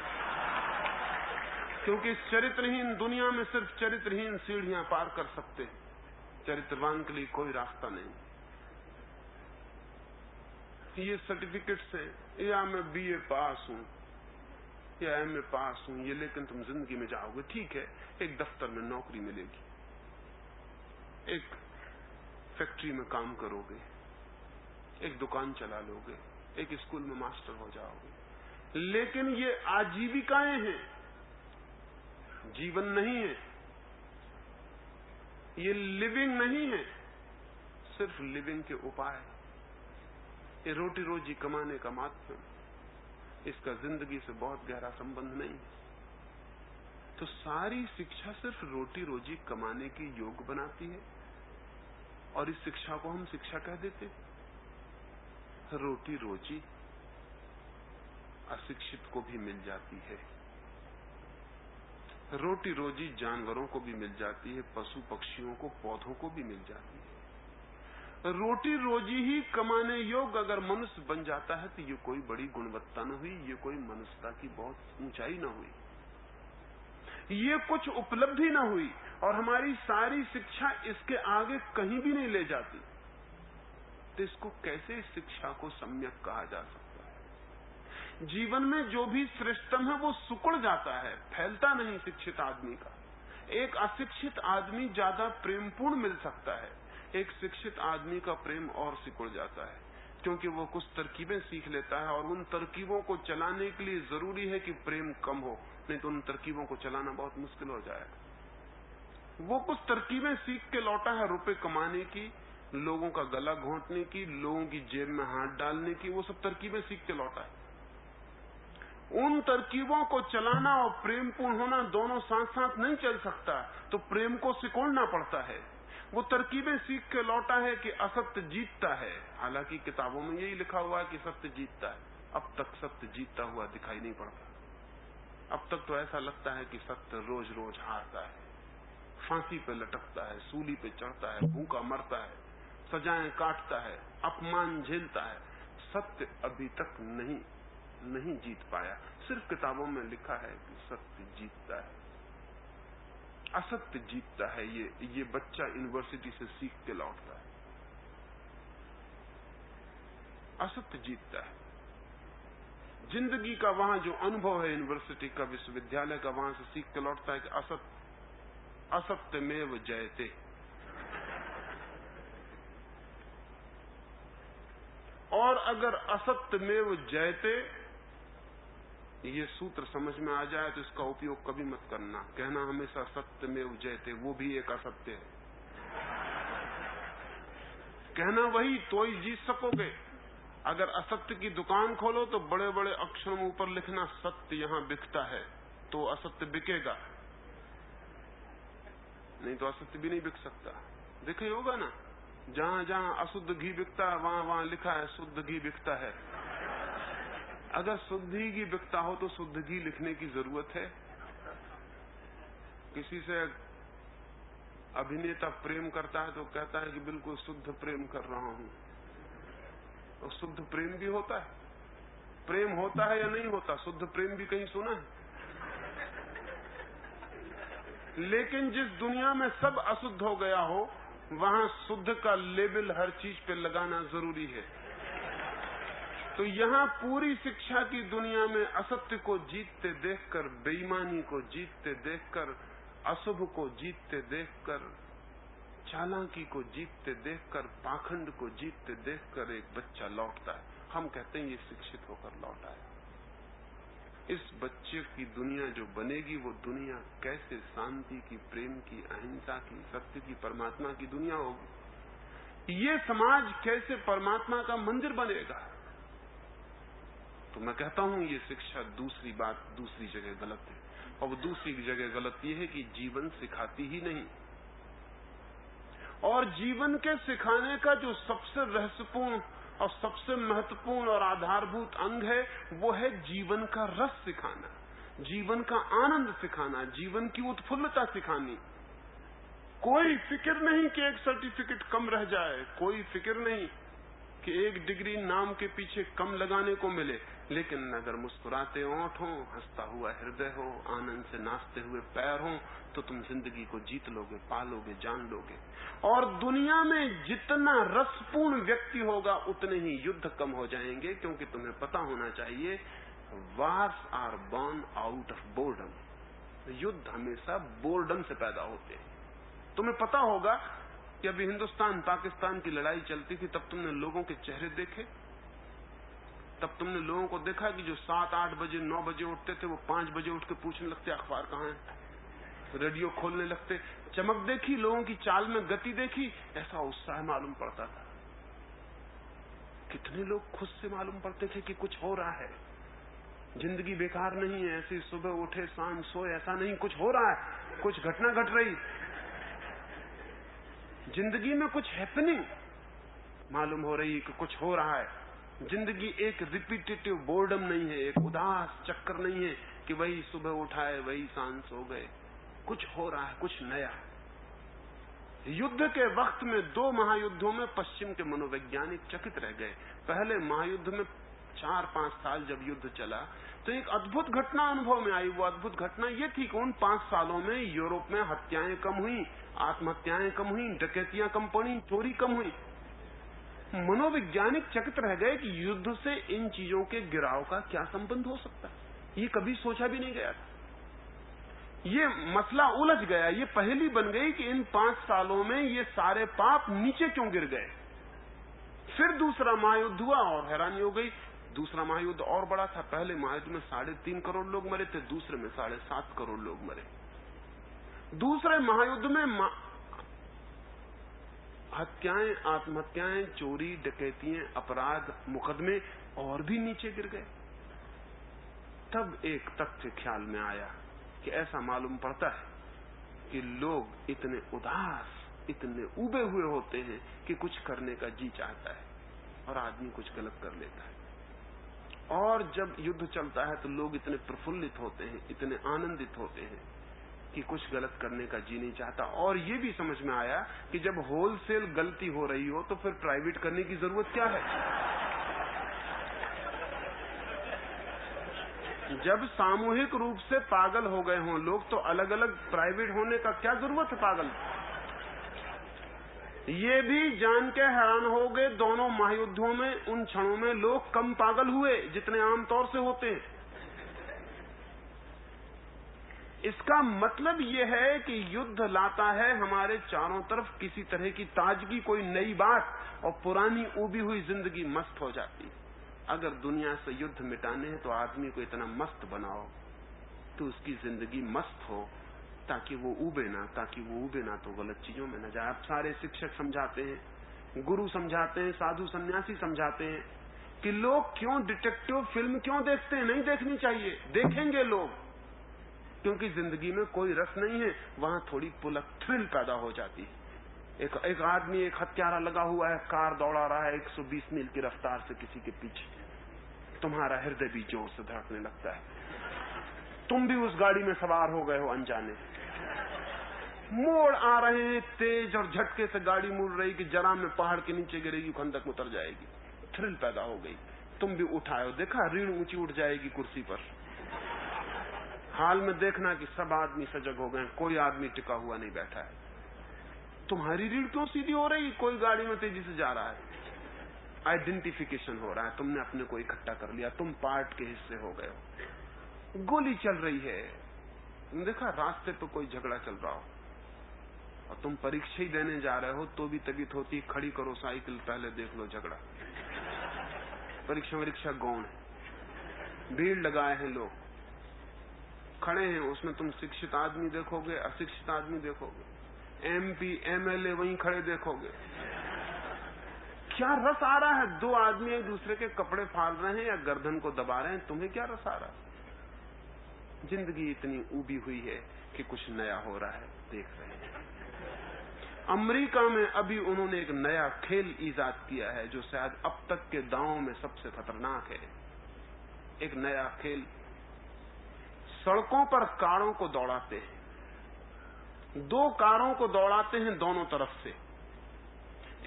क्योंकि इस चरित्रहीन दुनिया में सिर्फ चरित्रहीन सीढ़ियां पार कर सकते हैं, चरित्रवान के लिए कोई रास्ता नहीं। ये सर्टिफिकेट्स हैं, या मैं BA पास हूं या MA पास हूं, ये लेकिन तुम जिंदगी में जाओगे, ठीक है, एक दफ्तर में नौकरी मिलेगी, एक फैक्ट्री में काम करोगे, एक दुकान चला लोगे, एक स्कूल में मास्टर हो जाओगे, लेकिन ये आजीविकाएं हैं, जीवन नहीं है, ये लिविंग नहीं है, सिर्फ लिविंग के उपाय, ये रोटी रोजी कमाने का माध्यम, इसका जिंदगी से बहुत गहरा संबंध नहीं है। तो सारी शिक्षा सिर्फ रोटी रोजी कमाने की योग बनाती है, और इस शिक्षा को हम शिक्षा कह देते। रोटी रोजी अशिक्षित को भी मिल जाती है, रोटी रोजी जानवरों को भी मिल जाती है, पशु पक्षियों को, पौधों को भी मिल जाती है। रोटी रोजी ही कमाने योग्य अगर मनुष्य बन जाता है तो ये कोई बड़ी गुणवत्ता न हुई, ये कोई मनुष्यता की बहुत ऊंचाई न हुई, ये कुछ उपलब्धि न हुई, और हमारी सारी शिक्षा इसके आगे कहीं भी नहीं ले जाती। तो इसको कैसे इस शिक्षा को सम्यक कहा जा सकता है? जीवन में जो भी श्रेष्ठतम है वो सुकुड़ जाता है, फैलता नहीं शिक्षित आदमी का। एक अशिक्षित आदमी ज्यादा प्रेमपूर्ण मिल सकता है, एक शिक्षित आदमी का प्रेम और सिकुड़ जाता है, क्योंकि वो कुछ तरकीबें सीख लेता है, और उन तरकीबों को चलाने के लिए जरूरी है कि प्रेम कम हो, नहीं तो उन तरकीबों को चलाना बहुत मुश्किल हो जाएगा। वो कुछ तरकीबें सीख के लौटा है, रुपए कमाने की, लोगों का गला घोंटने की, लोगों की जेब में हाथ डालने की, वो सब तरकीबें सीख के लौटा है। उन तरकीबों को चलाना और प्रेमपूर्ण होना दोनों साथ साथ नहीं चल सकता, तो प्रेम को सिकोड़ना पड़ता है। वो तरकीबें सीख के लौटा है कि असत्य जीतता है, हालांकि किताबों में यही लिखा हुआ है कि सत्य जीतता है। अब तक सत्य जीतता हुआ दिखाई नहीं पड़ता। अब तक तो ऐसा लगता है कि सत्य रोज रोज हारता है, फांसी पे लटकता है, सूली पे चढ़ता है, भूखा मरता है, सजाएं काटता है, अपमान झेलता है। सत्य अभी तक नहीं जीत पाया। सिर्फ किताबों में लिखा है कि सत्य जीतता है, असत्य जीतता है। ये बच्चा यूनिवर्सिटी से सीख के लौटता है, असत्य जीतता है। जिंदगी का वहां जो अनुभव है यूनिवर्सिटी का, विश्वविद्यालय का, वहां से सीख के लौटता है कि असत्यमेव जयते। और अगर असत्यमेव जयते ये सूत्र समझ में आ जाए तो इसका उपयोग कभी मत करना। कहना हमेशा सत्यमेव जयते, वो भी एक असत्य है। कहना वही तो ही जीत सकोगे। अगर असत्य की दुकान खोलो तो बड़े बड़े अक्षरों में ऊपर लिखना सत्य यहां बिकता है, तो असत्य बिकेगा, नहीं तो असत्य भी नहीं बिक सकता। देखे होगा ना, जहां जहां अशुद्ध घी बिकता है वहां वहां लिखा है शुद्ध घी बिकता है। अगर शुद्ध घी बिकता हो तो शुद्ध घी लिखने की जरूरत है? किसी से अभिनेता प्रेम करता है तो कहता है कि बिल्कुल शुद्ध प्रेम कर रहा हूं। तो शुद्ध प्रेम भी होता है? प्रेम होता है या नहीं होता? शुद्ध प्रेम भी कहीं सुना है? लेकिन जिस दुनिया में सब अशुद्ध हो गया हो वहां शुद्ध का लेबल हर चीज पे लगाना जरूरी है। तो यहाँ पूरी शिक्षा की दुनिया में असत्य को जीतते देखकर, बेईमानी को जीतते देखकर, अशुभ को जीतते देखकर, चालाकी को जीतते देखकर, पाखंड को जीतते देखकर एक बच्चा लौटता है। हम कहते हैं ये शिक्षित होकर लौटा है। इस बच्चे की दुनिया जो बनेगी वो दुनिया कैसे शांति की, प्रेम की, अहिंसा की, सत्य की, परमात्मा की दुनिया होगी। ये समाज कैसे परमात्मा का मंदिर बनेगा। तो मैं कहता हूं ये शिक्षा दूसरी बात दूसरी जगह गलत है। और वो दूसरी जगह गलत ये है कि जीवन सिखाती ही नहीं। और जीवन के सिखाने का जो सबसे रहस्यपूर्ण और सबसे महत्वपूर्ण और आधारभूत अंग है वो है जीवन का रस सिखाना, जीवन का आनंद सिखाना, जीवन की उत्फुल्लता सिखानी। कोई फिक्र नहीं कि एक सर्टिफिकेट कम रह जाए, कोई फिक्र नहीं कि एक डिग्री नाम के पीछे कम लगाने को मिले, लेकिन अगर मुस्कुराते ओंठ हो, हंसता हुआ हृदय हो, आनंद से नाचते हुए पैर हो, तो तुम जिंदगी को जीत लोगे, पालोगे, जान लोगे। और दुनिया में जितना रसपूर्ण व्यक्ति होगा उतने ही युद्ध कम हो जाएंगे, क्योंकि तुम्हें पता होना चाहिए wars are born out of boredom. युद्ध हमेशा बोर्डम से पैदा होते हैं। तुम्हें पता होगा कि अभी हिंदुस्तान पाकिस्तान की लड़ाई चलती थी, तब तुमने लोगों के चेहरे देखे, तब तुमने लोगों को देखा कि जो 7-8 बजे 9 बजे उठते थे वो 5 बजे उठ के पूछने लगते अखबार कहाँ है, रेडियो खोलने लगते। चमक देखी, लोगों की चाल में गति देखी, ऐसा उत्साह मालूम पड़ता था। कितने लोग खुद से मालूम पड़ते थे कि कुछ हो रहा है, जिंदगी बेकार नहीं है, ऐसी सुबह उठे सांझ सोए ऐसा नहीं, कुछ हो रहा है, कुछ घटना घट रही, जिंदगी में कुछ हैपनिंग मालूम हो रही कि कुछ हो रहा है। जिंदगी एक रिपीटेटिव बोर्डम नहीं है, एक उदास चक्कर नहीं है कि वही सुबह उठाए वही सांझ सो गए। कुछ हो रहा है, कुछ नया। युद्ध के वक्त में 2 महायुद्धों में पश्चिम के मनोवैज्ञानिक चकित रह गए। पहले महायुद्ध में 4-5 साल जब युद्ध चला तो एक अद्भुत घटना अनुभव में आई। वो अद्भुत घटना ये थी कि उन 5 सालों में यूरोप में हत्याएं कम हुई, आत्महत्याएं कम हुई, डकैतियां कम पड़ी, चोरी कम हुई। मनोवैज्ञानिक चकित रह गए कि युद्ध से इन चीजों के गिराव का क्या संबंध हो सकता है। ये कभी सोचा भी नहीं गया था। ये मसला उलझ गया, ये पहेली बन गई कि इन 5 सालों में ये सारे पाप नीचे क्यों गिर गए। फिर दूसरा महायुद्ध हुआ और हैरानी हो गई। दूसरा महायुद्ध और बड़ा था। पहले महायुद्ध में 3.5 करोड़ लोग मरे थे, दूसरे में 7.5 करोड़ लोग मरे। दूसरे महायुद्ध में हत्याएं, आत्महत्याएं, चोरी, डकैतियां, अपराध, मुकदमे और भी नीचे गिर गए। तब एक तथ्य ख्याल में आया कि ऐसा मालूम पड़ता है कि लोग इतने उदास, इतने उबे हुए होते हैं कि कुछ करने का जी चाहता है और आदमी कुछ गलत कर लेता है। और जब युद्ध चलता है तो लोग इतने प्रफुल्लित होते हैं, इतने आनंदित होते हैं कि कुछ गलत करने का जी नहीं चाहता। और ये भी समझ में आया कि जब होलसेल गलती हो रही हो तो फिर प्राइवेट करने की जरूरत क्या है। जब सामूहिक रूप से पागल हो गए हों लोग तो अलग अलग प्राइवेट होने का क्या जरूरत है पागल। ये भी जान के हैरान हो गए, दोनों महायुद्धों में उन क्षणों में लोग कम पागल हुए जितने आमतौर से होते हैं। इसका मतलब ये है कि युद्ध लाता है हमारे चारों तरफ किसी तरह की ताजगी, कोई नई बात, और पुरानी उबी हुई जिंदगी मस्त हो जाती है। अगर दुनिया से युद्ध मिटाने हैं तो आदमी को इतना मस्त बनाओ तो उसकी जिंदगी मस्त हो, ताकि वो उबे ना तो गलत चीजों में न जाए। अब सारे शिक्षक समझाते हैं, गुरु समझाते हैं, साधु सन्यासी समझाते हैं कि लोग क्यों डिटेक्टिव फिल्म क्यों देखते हैं। नहीं देखनी चाहिए, देखेंगे लोग, क्योंकि जिंदगी में कोई रस नहीं है, वहां थोड़ी पुलक, थ्रिल पैदा हो जाती है। एक आदमी एक हत्यारा लगा हुआ है, कार दौड़ा रहा है 120 मील की रफ्तार से किसी के पीछे, तुम्हारा हृदय भी जोर से धड़कने लगता है। तुम भी उस गाड़ी में सवार हो गए हो अनजाने, मोड़ आ रहे हैं तेज और झटके से गाड़ी मुड़ रही कि जरा में पहाड़ के नीचे गिरेगी, खंदक उतर जाएगी। थ्रिल पैदा हो गई, तुम भी उठाए हो, देखा रीढ़ ऊंची उठ जाएगी कुर्सी पर। हाल में देखना कि सब आदमी सजग हो गए, कोई आदमी टिका हुआ नहीं बैठा है। तुम्हारी रीढ़ क्यों सीधी हो रही? कोई गाड़ी में तेजी से जा रहा है। आइडेंटिफिकेशन हो रहा है, तुमने अपने को इकट्ठा कर लिया, तुम पार्ट के हिस्से हो गए हो। गोली चल रही है, तुम देखा रास्ते पे कोई झगड़ा चल रहा हो और तुम परीक्षा ही देने जा रहे हो तो भी तबीयत होती, खड़ी करो साइकिल, पहले देख लो झगड़ा। परीक्षा गौण है, भीड़ लगाए हैं लोग खड़े हैं, उसमें तुम शिक्षित आदमी देखोगे, अशिक्षित आदमी देखोगे, MP MLA वहीं खड़े देखोगे। क्या रस आ रहा है? दो आदमी एक दूसरे के कपड़े फाड़ रहे हैं या गर्दन को दबा रहे हैं, तुम्हें क्या रस आ रहा है? जिंदगी इतनी ऊबी हुई है कि कुछ नया हो रहा है, देख रहे हैं। अमेरिका में अभी उन्होंने एक नया खेल इजाद किया है जो शायद अब तक के दांवों में सबसे खतरनाक है। एक नया खेल, सड़कों पर कारों को दौड़ाते हैं, दो कारों को दौड़ाते हैं दोनों तरफ से,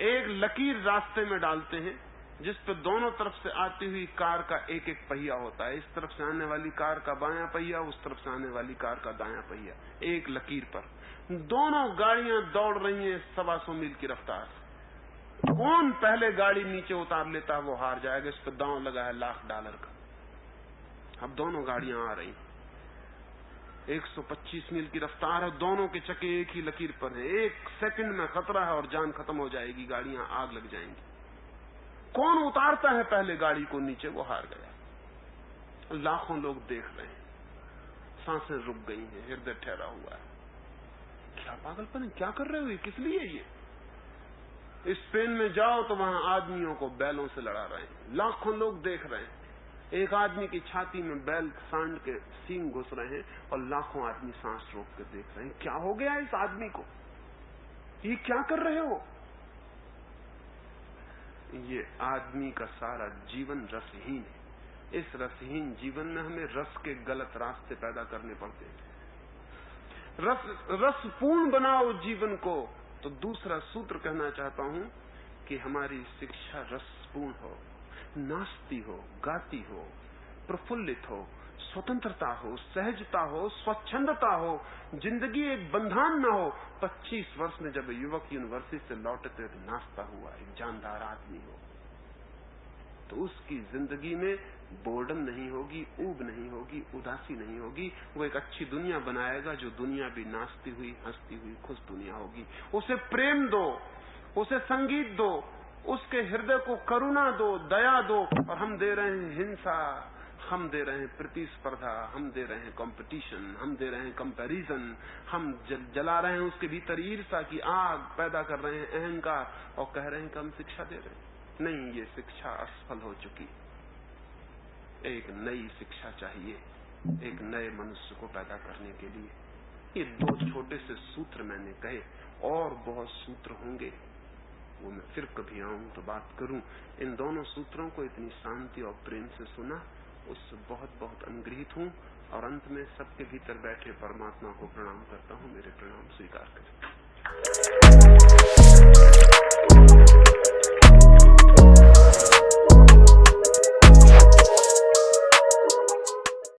एक लकीर रास्ते में डालते हैं जिस पे दोनों तरफ से आती हुई कार का एक एक पहिया होता है। इस तरफ से आने वाली कार का बायां पहिया, उस तरफ से आने वाली कार का दायां पहिया, एक लकीर पर। दोनों गाड़ियां दौड़ रही हैं 125 मील की रफ्तार। कौन पहले गाड़ी नीचे उतार लेता है वो हार जाएगा। इस पर दांव लगा है $1,00,000 का। अब दोनों गाड़ियां आ रही, 125 मील की रफ्तार है, दोनों के चक्के एक ही लकीर पर है। एक सेकंड में खतरा है और जान खत्म हो जाएगी, गाड़ियां आग लग जाएंगी। कौन उतारता है पहले गाड़ी को नीचे, वो हार गया। लाखों लोग देख रहे हैं, सांसें रुक गई हैं, हृदय ठहरा हुआ है। क्या पागलपन है, क्या कर रहे हो, ये किस लिए? ये स्पेन में जाओ तो वहां आदमियों को बैलों से लड़ा रहे हैं, लाखों लोग देख रहे हैं। एक आदमी की छाती में बैल सांड के सींग घुस रहे हैं और लाखों आदमी सांस रोक कर देख रहे हैं। क्या हो गया इस आदमी को, ये क्या कर रहे हो? ये आदमी का सारा जीवन रसहीन है। इस रसहीन जीवन में हमें रस के गलत रास्ते पैदा करने पड़ते हैं। रसपूर्ण बनाओ जीवन को। तो दूसरा सूत्र कहना चाहता हूं कि हमारी शिक्षा रसपूर्ण हो, नाचती हो, गाती हो, प्रफुल्लित हो, स्वतंत्रता हो, सहजता हो, स्वच्छंदता हो, जिंदगी एक बंधन न हो। 25 वर्ष में जब युवक यूनिवर्सिटी से लौटे तो एक नाचता हुआ, एक जानदार आदमी हो, तो उसकी जिंदगी में बोर्डम नहीं होगी, ऊब नहीं होगी, उदासी नहीं होगी। वो एक अच्छी दुनिया बनाएगा जो दुनिया भी नाचती हुई, हंसती हुई, खुश दुनिया होगी। उसे प्रेम दो, उसे संगीत दो, उसके हृदय को करुणा दो, दया दो। और हम दे रहे हैं हिंसा, हम दे रहे हैं प्रतिस्पर्धा, हम दे रहे हैं कंपटीशन, हम दे रहे हैं कंपैरिजन, हम जला रहे हैं उसके भीतर ईर्ष्या की आग, पैदा कर रहे हैं अहंकार और कह रहे हैं कि हम शिक्षा दे रहे हैं। नहीं, ये शिक्षा असफल हो चुकी। एक नई शिक्षा चाहिए, एक नए मनुष्य को पैदा करने के लिए। ये 2 छोटे से सूत्र मैंने कहे, और बहुत सूत्र होंगे, वो मैं फिर कभी आऊं तो बात करूं। इन दोनों सूत्रों को इतनी शांति और प्रेम से सुना, उससे बहुत बहुत अनुग्रहित हूं। और अंत में सबके भीतर बैठे परमात्मा को प्रणाम करता हूं। मेरे प्रणाम स्वीकार करें।